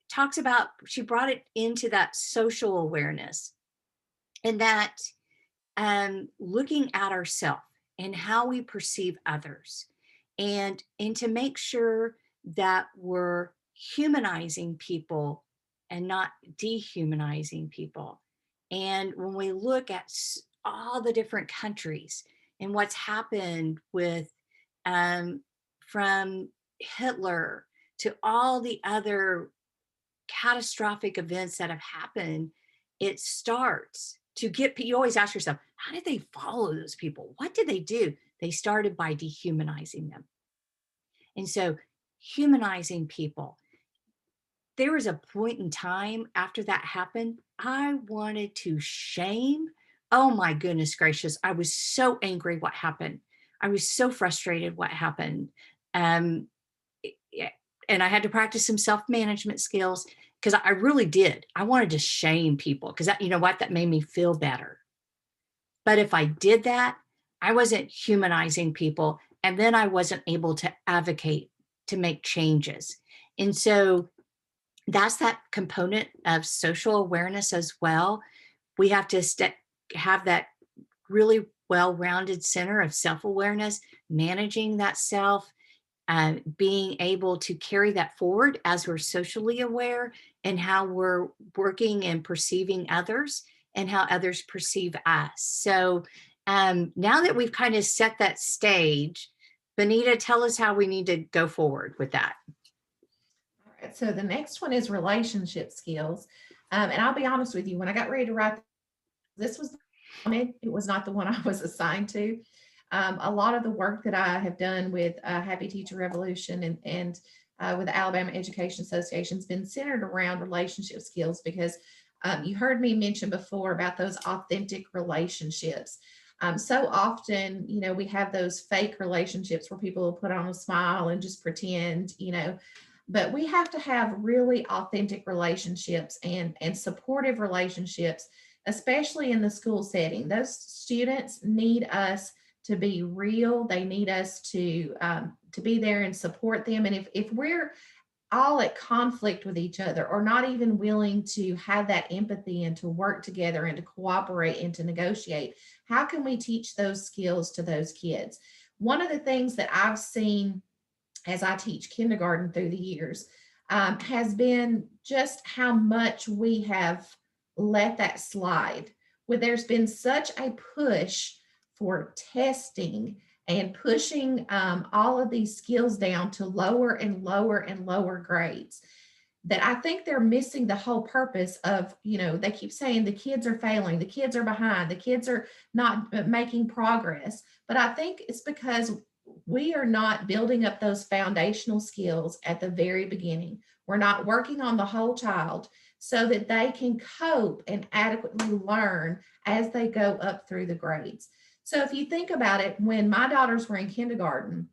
talks about, she brought it into that social awareness, and that looking at ourselves and how we perceive others, and to make sure that we're humanizing people and not dehumanizing people. And when we look at all the different countries and what's happened with from Hitler to all the other catastrophic events that have happened, it starts to get, you always ask yourself, how did they follow those people? What did they do? They started by dehumanizing them. And so humanizing people, there was a point in time after that happened, I wanted to shame. Oh my goodness gracious. I was so angry what happened. I was so frustrated what happened. Um, and I had to practice some self-management skills because I really did. I wanted to shame people because you know what? That made me feel better. But if I did that, I wasn't humanizing people. And then I wasn't able to advocate to make changes. And so that's that component of social awareness as well. We have to have that really well-rounded center of self-awareness, managing that self, being able to carry that forward as we're socially aware and how we're working and perceiving others and how others perceive us. So now that we've kind of set that stage, Benita, tell us how we need to go forward with that. All right, so the next one is relationship skills. And I'll be honest with you, when I got ready to write, this was, it was not the one I was assigned to. A lot of the work that I have done with Happy Teacher Revolution and with the Alabama Education Association has been centered around relationship skills because you heard me mention before about those authentic relationships. So often, you know, we have those fake relationships where people will put on a smile and just pretend, you know, but we have to have really authentic relationships and supportive relationships, especially in the school setting. Those students need us to be real. They need us to be there and support them. And if we're all at conflict with each other or not even willing to have that empathy and to work together and to cooperate and to negotiate, how can we teach those skills to those kids? One of the things that I've seen as I teach kindergarten through the years has been just how much we have let that slide. Where there's been such a push for testing and pushing all of these skills down to lower and lower and lower grades, that I think they're missing the whole purpose of, you know, they keep saying the kids are failing, the kids are behind, the kids are not making progress. But I think it's because we are not building up those foundational skills at the very beginning. We're not working on the whole child so that they can cope and adequately learn as they go up through the grades. So if you think about it, when my daughters were in kindergarten,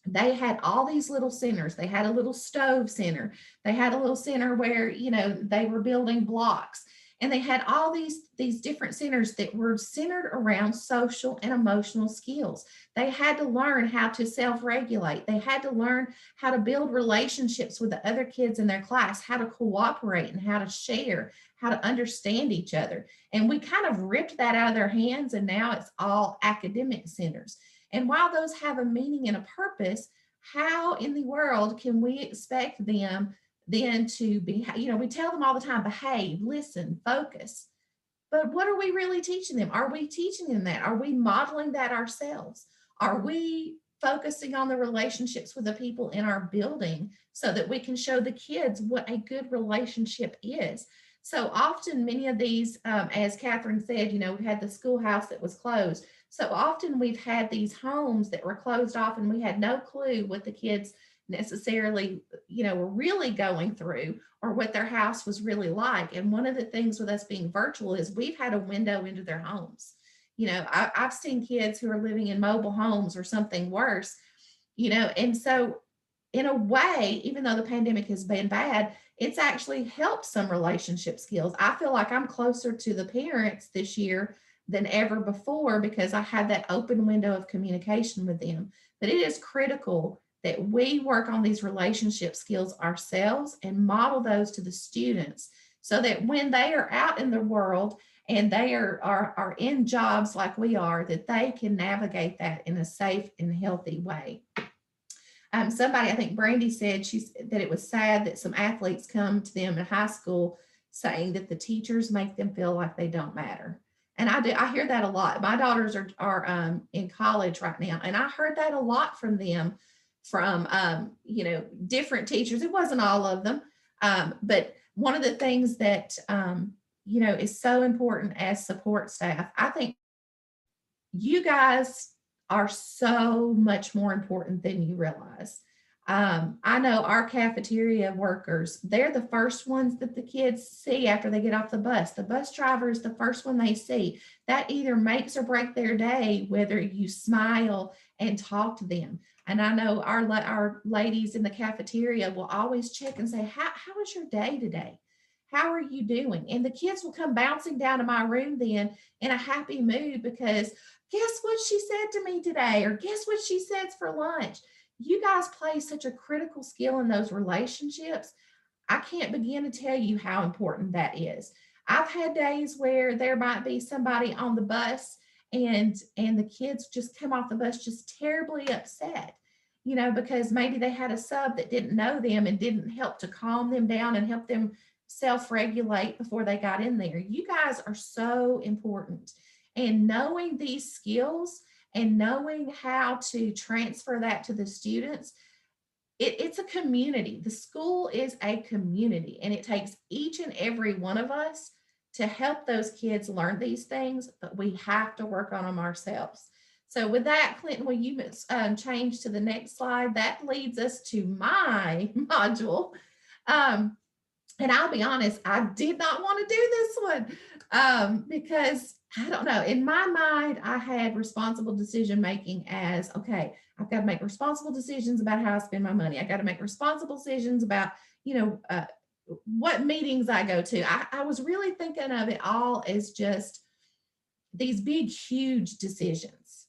they had all these little centers. They had a little stove center. They had a little center where, you know, they were building blocks. And they had all these different centers that were centered around social and emotional skills. They had to learn how to self-regulate. They had to learn how to build relationships with the other kids in their class, how to cooperate and how to share, how to understand each other. And we kind of ripped that out of their hands, and now it's all academic centers. And while those have a meaning and a purpose, how in the world can we expect them then to be, you know, we tell them all the time, behave, listen, focus. But what are we really teaching them? Are we teaching them that? Are we modeling that ourselves? Are we focusing on the relationships with the people in our building so that we can show the kids what a good relationship is? So often, many of these, as Catherine said, you know, we had the schoolhouse that was closed. So often we've had these homes that were closed off and we had no clue what the kids necessarily, you know, were really going through or what their house was really like. And one of the things with us being virtual is we've had a window into their homes. You know, I've seen kids who are living in mobile homes or something worse, you know, and so in a way, even though the pandemic has been bad, it's actually helped some relationship skills. I feel like I'm closer to the parents this year than ever before because I had that open window of communication with them. But it is critical that we work on these relationship skills ourselves and model those to the students so that when they are out in the world and they are in jobs like we are, that they can navigate that in a safe and healthy way. Somebody, I think Brandy said that it was sad that some athletes come to them in high school saying that the teachers make them feel like they don't matter. And I hear that a lot. My daughters are in college right now, and I heard that a lot from them from, different teachers. It wasn't all of them. But one of the things that, is so important as support staff, I think you guys are so much more important than you realize. I know our cafeteria workers, they're the first ones that the kids see after they get off the bus. The bus driver is the first one they see. That either makes or breaks their day, whether you smile and talk to them. And I know our ladies in the cafeteria will always check and say, how was your day today? How are you doing? And the kids will come bouncing down to my room then in a happy mood because guess what she said to me today? Or guess what she said for lunch? You guys play such a critical skill in those relationships. I can't begin to tell you how important that is. I've had days where there might be somebody on the bus and the kids just come off the bus just terribly upset, because maybe they had a sub that didn't know them and didn't help to calm them down and help them self-regulate before they got in there. You guys are so important. And knowing these skills and knowing how to transfer that to the students, it's a community. The school is a community, and it takes each and every one of us to help those kids learn these things, but we have to work on them ourselves. So with that, Clinton, will you change to the next slide? That leads us to my module. And I'll be honest, I did not want to do this one because I don't know, in my mind, I had responsible decision-making as, okay, I've got to make responsible decisions about how I spend my money. I got to make responsible decisions about, what meetings I go to. I was really thinking of it all as just these big, huge decisions.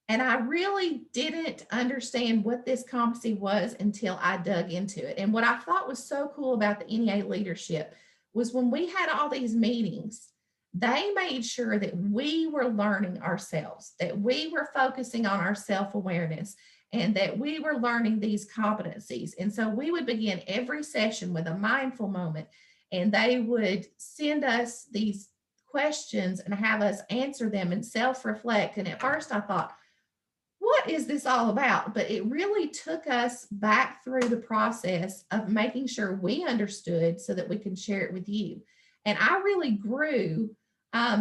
And I really didn't understand what this competency was until I dug into it. And what I thought was so cool about the NEA leadership was when we had all these meetings, they made sure that we were learning ourselves, that we were focusing on our self-awareness, and that we were learning these competencies. And so we would begin every session with a mindful moment, and they would send us these questions and have us answer them and self-reflect. And at first I thought, what is this all about? But it really took us back through the process of making sure we understood so that we can share it with you. And I really grew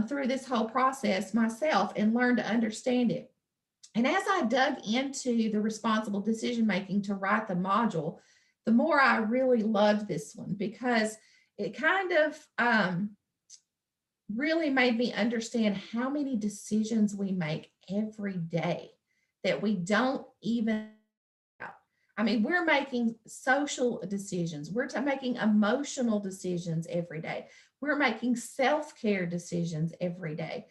through this whole process myself and learned to understand it. And as I dug into the responsible decision-making to write the module, the more I really loved this one because it kind of really made me understand how many decisions we make every day that we don't even. I mean, we're making social decisions. We're making emotional decisions every day. We're making self-care decisions every day.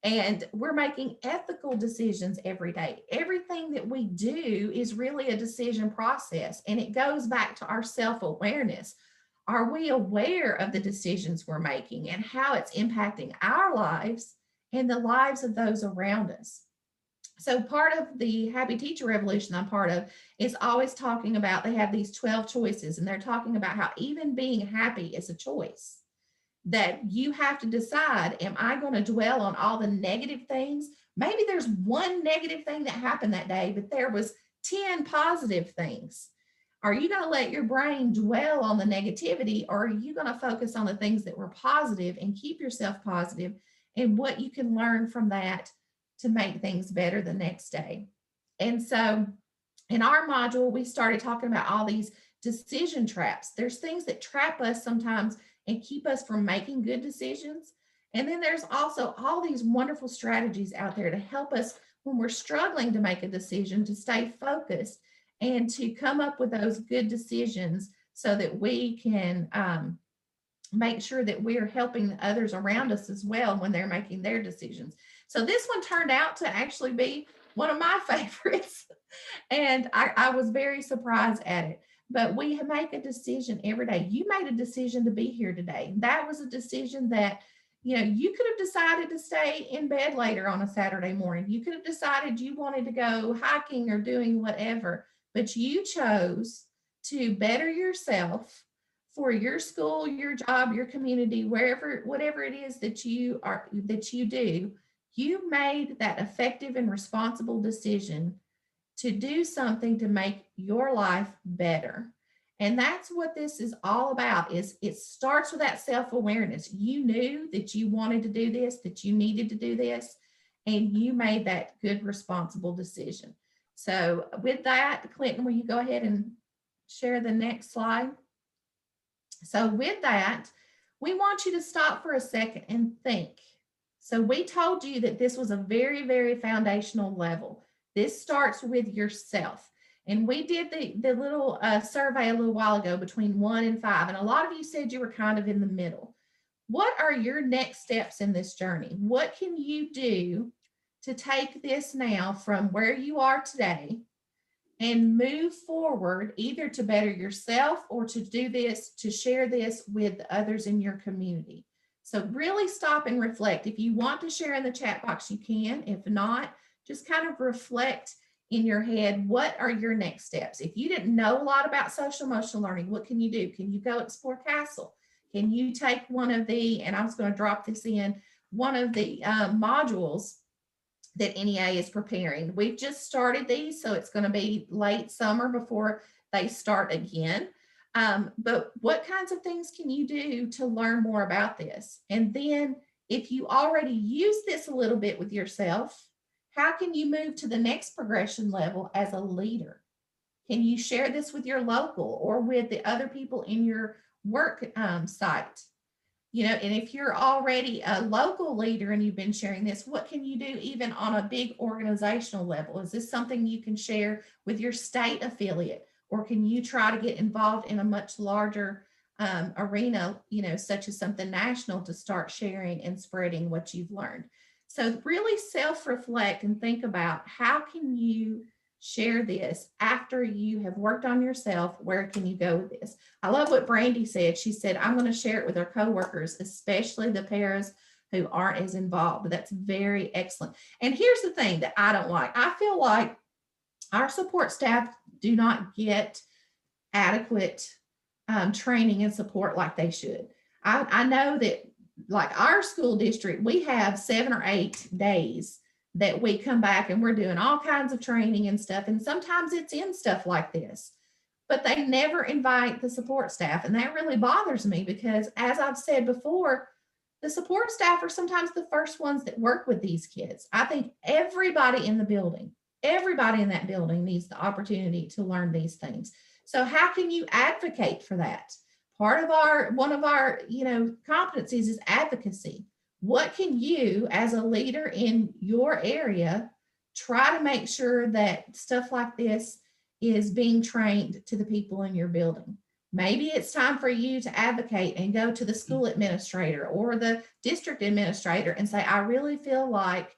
And we're making ethical decisions every day. Everything that we do is really a decision process. And it goes back to our self-awareness. Are we aware of the decisions we're making and how it's impacting our lives and the lives of those around us? So part of the Happy Teacher Revolution I'm part of is always talking about, they have these 12 choices, and they're talking about how even being happy is a choice. That you have to decide, am I going to dwell on all the negative things? Maybe there's one negative thing that happened that day, but there was 10 positive things. Are you going to let your brain dwell on the negativity, or are you going to focus on the things that were positive and keep yourself positive and what you can learn from that to make things better the next day? And so in our module, we started talking about all these decision traps. There's things that trap us sometimes and keep us from making good decisions. And then there's also all these wonderful strategies out there to help us when we're struggling to make a decision, to stay focused and to come up with those good decisions so that we can make sure that we're helping others around us as well when they're making their decisions. So this one turned out to actually be one of my favorites. And I was very surprised at it. But we make a decision every day. You made a decision to be here today. That was a decision that, you could have decided to stay in bed later on a Saturday morning. You could have decided you wanted to go hiking or doing whatever, but you chose to better yourself for your school, your job, your community, whatever it is that you do. You made that effective and responsible decision to do something to make your life better. And that's what this is all about, is it starts with that self-awareness. You knew that you wanted to do this, that you needed to do this, and you made that good, responsible decision. So with that, Clinton, will you go ahead and share the next slide? So with that, we want you to stop for a second and think. So we told you that this was a very, very foundational level. This starts with yourself. And we did the little survey a little while ago between 1 and 5. And a lot of you said you were kind of in the middle. What are your next steps in this journey? What can you do to take this now from where you are today and move forward, either to better yourself or to do this, to share this with others in your community? So really stop and reflect. If you want to share in the chat box, you can. If not, just kind of reflect in your head, what are your next steps? If you didn't know a lot about social emotional learning, what can you do? Can you go explore CASEL? Can you take one of the, and I was going to drop this in, one of the modules that NEA is preparing. We've just started these, so it's going to be late summer before they start again. But what kinds of things can you do to learn more about this? And then if you already use this a little bit with yourself, how can you move to the next progression level as a leader? Can you share this with your local or with the other people in your work site? You know, and if you're already a local leader and you've been sharing this, what can you do even on a big organizational level? Is this something you can share with your state affiliate? Or can you try to get involved in a much larger arena, you know, such as something national, to start sharing and spreading what you've learned? So really self-reflect and think about, how can you share this after you have worked on yourself? Where can you go with this? I love what Brandy said. She said, I'm going to share it with our coworkers, especially the paras who aren't as involved. That's very excellent. And here's the thing that I don't like. I feel like our support staff do not get adequate training and support like they should. I know that, like our school district, we have 7 or 8 days that we come back and we're doing all kinds of training and stuff. And sometimes it's in stuff like this, but they never invite the support staff. And that really bothers me, because as I've said before, the support staff are sometimes the first ones that work with these kids. I think everybody in the building, everybody in that building needs the opportunity to learn these things. So how can you advocate for that? Part of one of our, you know, competencies is advocacy. What can you, as a leader in your area, try to make sure that stuff like this is being trained to the people in your building? Maybe it's time for you to advocate and go to the school administrator or the district administrator and say, I really feel like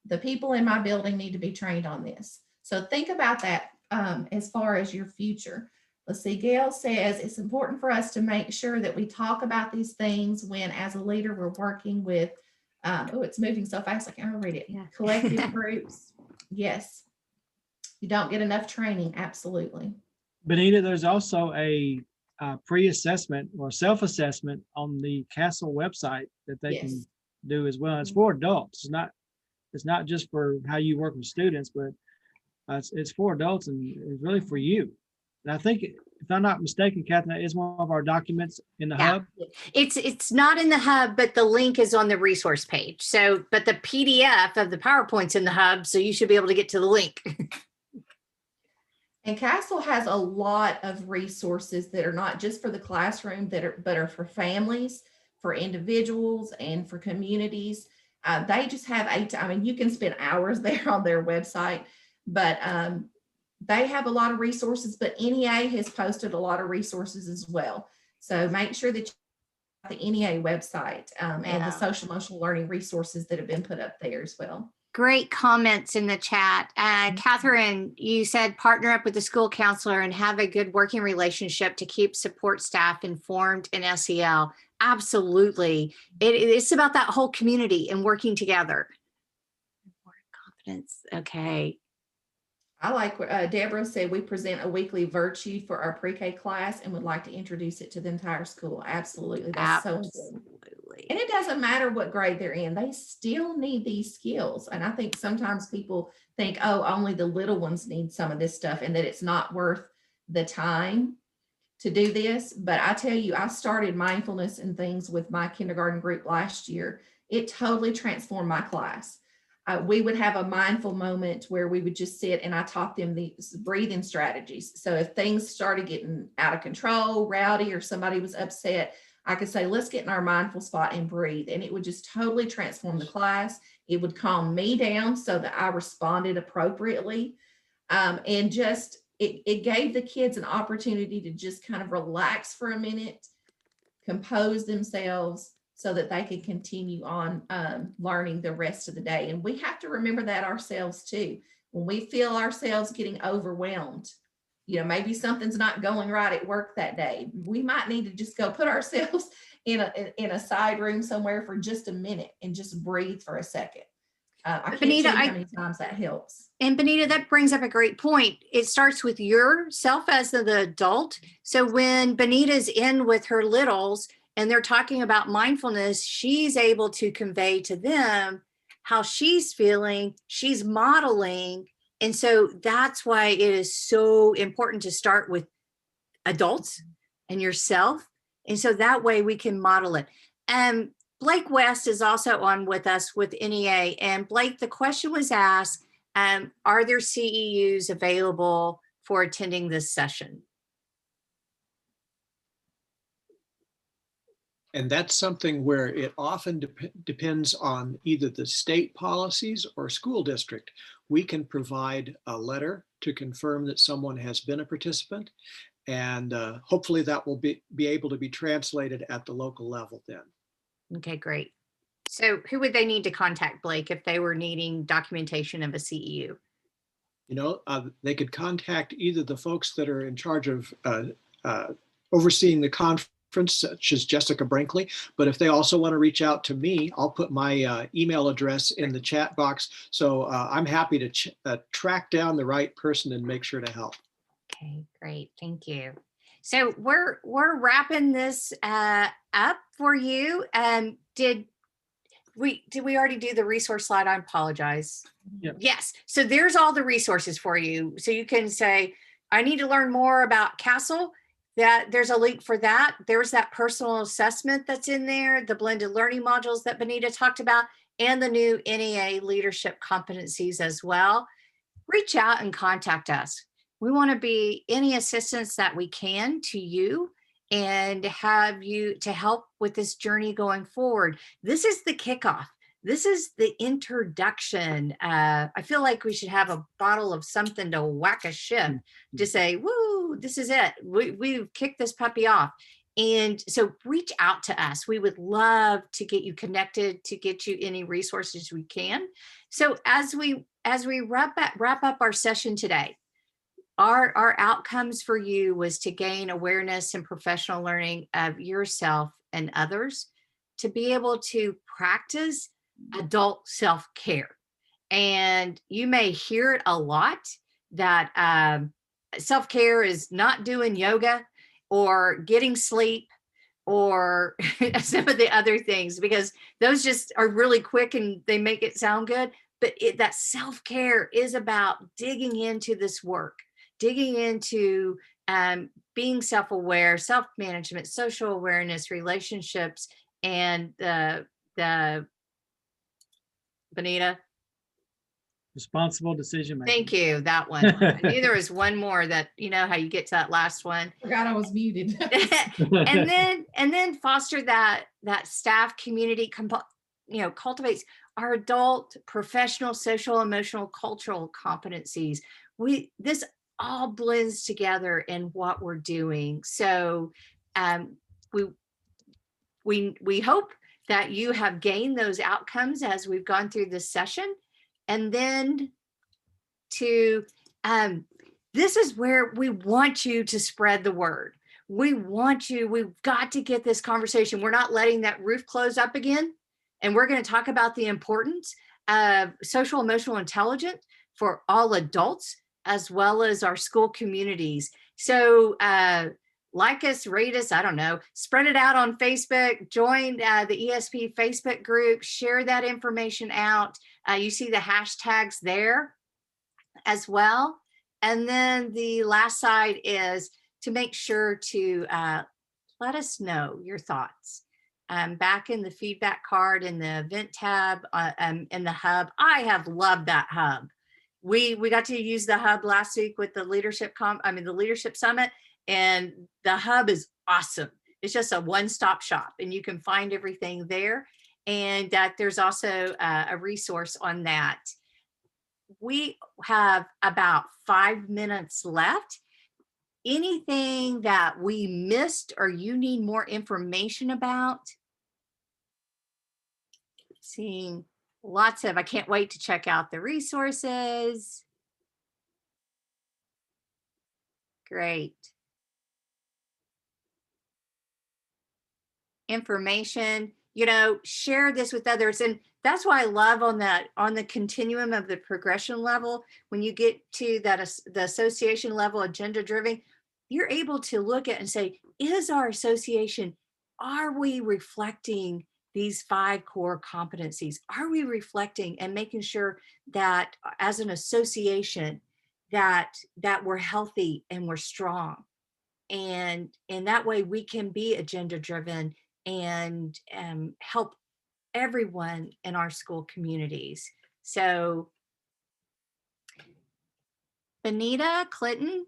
the people in my building need to be trained on this. So think about that as far as your future. Let's see, Gail says it's important for us to make sure that we talk about these things when, as a leader, we're working with, oh, it's moving so fast, I can't read it. Yeah. Collective groups. Yes. You don't get enough training. Absolutely. Benita, there's also a pre-assessment or self-assessment on the CASEL website that they can do as well. It's for adults. It's not just for how you work with students, but it's for adults, and it's really for you. And I think, if I'm not mistaken, Catherine, that is one of our documents in the hub. It's not in the hub, but the link is on the resource page. So, but the PDF of the PowerPoint's in the hub, so you should be able to get to the link. And CASEL has a lot of resources that are not just for the classroom, but are for families, for individuals, and for communities. They just have I mean, you can spend hours there on their website, but they have a lot of resources, but NEA has posted a lot of resources as well. So make sure that you have the NEA website and the social emotional learning resources that have been put up there as well. Great comments in the chat. Catherine, you said partner up with the school counselor and have a good working relationship to keep support staff informed in SEL. Absolutely. It's about that whole community and working together. Confidence. Okay. I like what Deborah said. We present a weekly virtue for our pre-K class and would like to introduce it to the entire school. Absolutely. That's so important. And it doesn't matter what grade they're in, they still need these skills. And I think sometimes people think, oh, only the little ones need some of this stuff and that it's not worth the time to do this. But I tell you, I started mindfulness and things with my kindergarten group last year. It totally transformed my class. We would have a mindful moment where we would just sit and I taught them these breathing strategies. So if things started getting out of control, rowdy, or somebody was upset, I could say, let's get in our mindful spot and breathe. And it would just totally transform the class. It would calm me down so that I responded appropriately. And just, it gave the kids an opportunity to just kind of relax for a minute, compose themselves so that they could continue on learning the rest of the day. And we have to remember that ourselves too. When we feel ourselves getting overwhelmed, maybe something's not going right at work that day, we might need to just go put ourselves in a side room somewhere for just a minute and just breathe for a second. I can't tell you how many times that helps. And Benita, that brings up a great point. It starts with yourself as the adult. So when Benita's in with her littles and they're talking about mindfulness, she's able to convey to them how she's feeling, she's modeling. And so that's why it is so important to start with adults and yourself. And so that way we can model it. Blake West is also on with us with NEA. And Blake, the question was asked, are there CEUs available for attending this session? And that's something where it often depends on either the state policies or school district. We can provide a letter to confirm that someone has been a participant, and hopefully that will be able to be translated at the local level then. Okay, great. So who would they need to contact, Blake, if they were needing documentation of a CEU? They could contact either the folks that are in charge of overseeing the conference, such as Jessica Brinkley, but if they also want to reach out to me, I'll put my email address in the chat box. So I'm happy to track down the right person and make sure to help. Okay, great, thank you. So we're wrapping this up for you. Did we already do the resource slide? I apologize. Yep. Yes. So there's all the resources for you. So you can say, I need to learn more about CASEL. There's a link for that. There's that personal assessment that's in there, the blended learning modules that Benita talked about, and the new NEA leadership competencies as well. Reach out and contact us. We want to be any assistance that we can to you and have you to help with this journey going forward. This is the kickoff. This is the introduction. I feel like we should have a bottle of something to whack a ship to say, woo, this is it. We've kicked this puppy off. And so reach out to us. We would love to get you connected, to get you any resources we can. So as we wrap up our session today, our outcomes for you was to gain awareness and professional learning of yourself and others, to be able to practice adult self-care. And you may hear it a lot that self-care is not doing yoga or getting sleep or some of the other things, because those just are really quick and they make it sound good. But that self-care is about digging into this work, digging into being self-aware, self-management, social awareness, relationships, and the Benita? Responsible decision making. Thank you, that one. I knew there was one more that, how you get to that last one. Forgot I was muted. and then foster that staff community, cultivates our adult, professional, social, emotional, cultural competencies. This all blends together in what we're doing. So we hope that you have gained those outcomes as we've gone through this session. And then this is where we want you to spread the word. We've got to get this conversation. We're not letting that roof close up again. And we're going to talk about the importance of social emotional intelligence for all adults, as well as our school communities. So like us, rate us, I don't know, spread it out on Facebook, join the ESP Facebook group, share that information out. You see the hashtags there as well. And then the last side is to make sure to let us know your thoughts. Back in the feedback card in the event tab in the hub, I have loved that hub. We got to use the hub last week with the leadership the leadership summit, and the hub is awesome. It's just a one-stop shop, and you can find everything there. And there's also a resource on that. We have about 5 minutes left. Anything that we missed or you need more information about? Seeing lots of, I can't wait to check out the resources. Great. Information, share this with others. And that's why I love on the continuum of the progression level, when you get to that, the association level, agenda driven, you're able to look at and say, is our association, are we reflecting these 5 core competencies? Are we reflecting and making sure that as an association that we're healthy and we're strong? And in that way we can be agenda driven and help everyone in our school communities. So Benita, Clinton,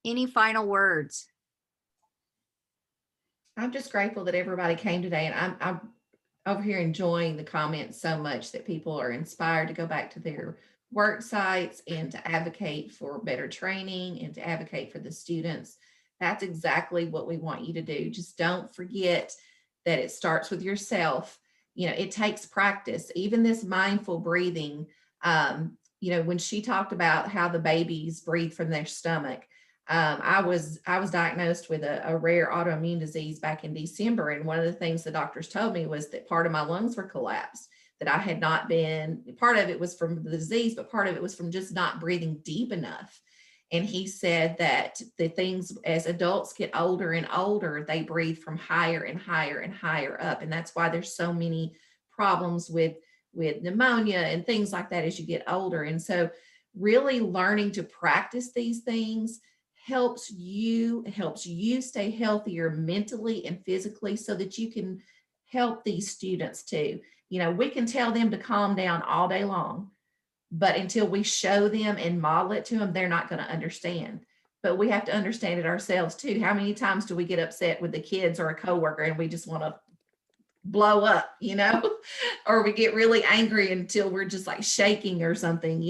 any final words? I'm just grateful that everybody came today, and I'm over here enjoying the comments so much that people are inspired to go back to their work sites and to advocate for better training and to advocate for the students. That's exactly what we want you to do. Just don't forget that it starts with yourself. It takes practice. Even this mindful breathing, when she talked about how the babies breathe from their stomach, I was diagnosed with a rare autoimmune disease back in December. And one of the things the doctors told me was that part of my lungs were collapsed, that I had not been, part of it was from the disease, but part of it was from just not breathing deep enough. And he said that the things, as adults get older and older, they breathe from higher and higher and higher up. And that's why there's so many problems with pneumonia and things like that as you get older. And so really learning to practice these things helps you stay healthier mentally and physically, so that you can help these students too. We can tell them to calm down all day long, but until we show them and model it to them, they're not going to understand. But we have to understand it ourselves too. How many times do we get upset with the kids or a coworker and we just want to blow up, or we get really angry until we're just like shaking or something,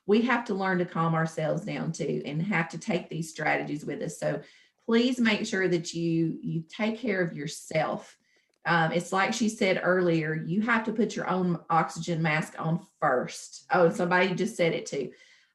we have to learn to calm ourselves down too, and have to take these strategies with us. So please make sure that you take care of yourself. It's like she said earlier, you have to put your own oxygen mask on first. Oh, somebody just said it too.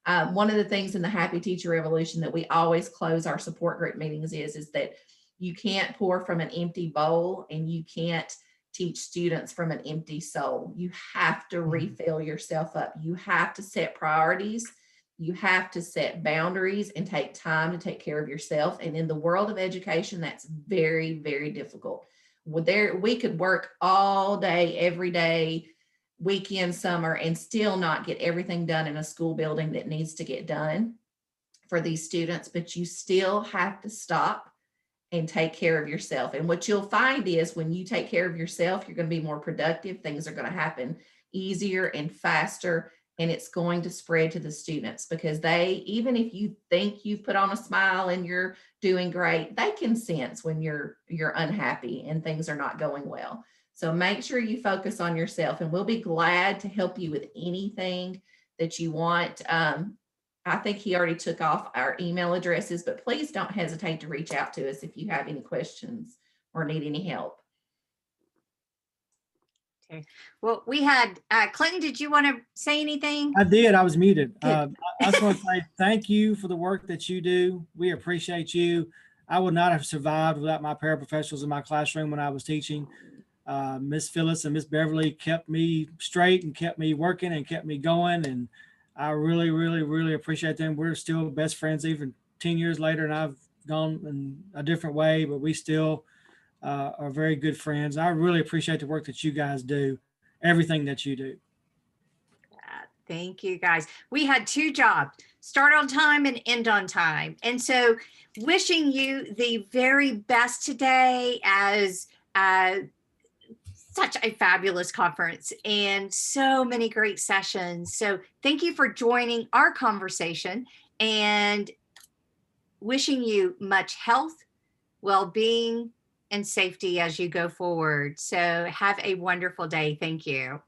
One of the things in the Happy Teacher Revolution that we always close our support group meetings is that you can't pour from an empty bowl, and you can't teach students from an empty soul. You have to refill yourself up. You have to set priorities. You have to set boundaries and take time to take care of yourself. And in the world of education, that's very, very difficult. We could work all day, every day, weekend, summer, and still not get everything done in a school building that needs to get done for these students, but you still have to stop and take care of yourself. And what you'll find is when you take care of yourself, you're going to be more productive. Things are going to happen easier and faster, and it's going to spread to the students, because even if you think you've put on a smile and you're doing great, they can sense when you're unhappy and things are not going well. So make sure you focus on yourself, and we'll be glad to help you with anything that you want. I think he already took off our email addresses, but please don't hesitate to reach out to us if you have any questions or need any help. Okay. Well, we had Clinton, did you want to say anything? I did. I was muted. I just want to say thank you for the work that you do. We appreciate you. I would not have survived without my paraprofessionals in my classroom when I was teaching. Miss Phyllis and Miss Beverly kept me straight and kept me working and kept me going. And I really, really, really appreciate them. We're still best friends even 10 years later, and I've gone in a different way, but we still are very good friends. I really appreciate the work that you guys do, everything that you do. Thank you, guys. We had two jobs, start on time and end on time. And so wishing you the very best today as such a fabulous conference and so many great sessions. So thank you for joining our conversation and wishing you much health, well-being, and safety as you go forward. So have a wonderful day. Thank you.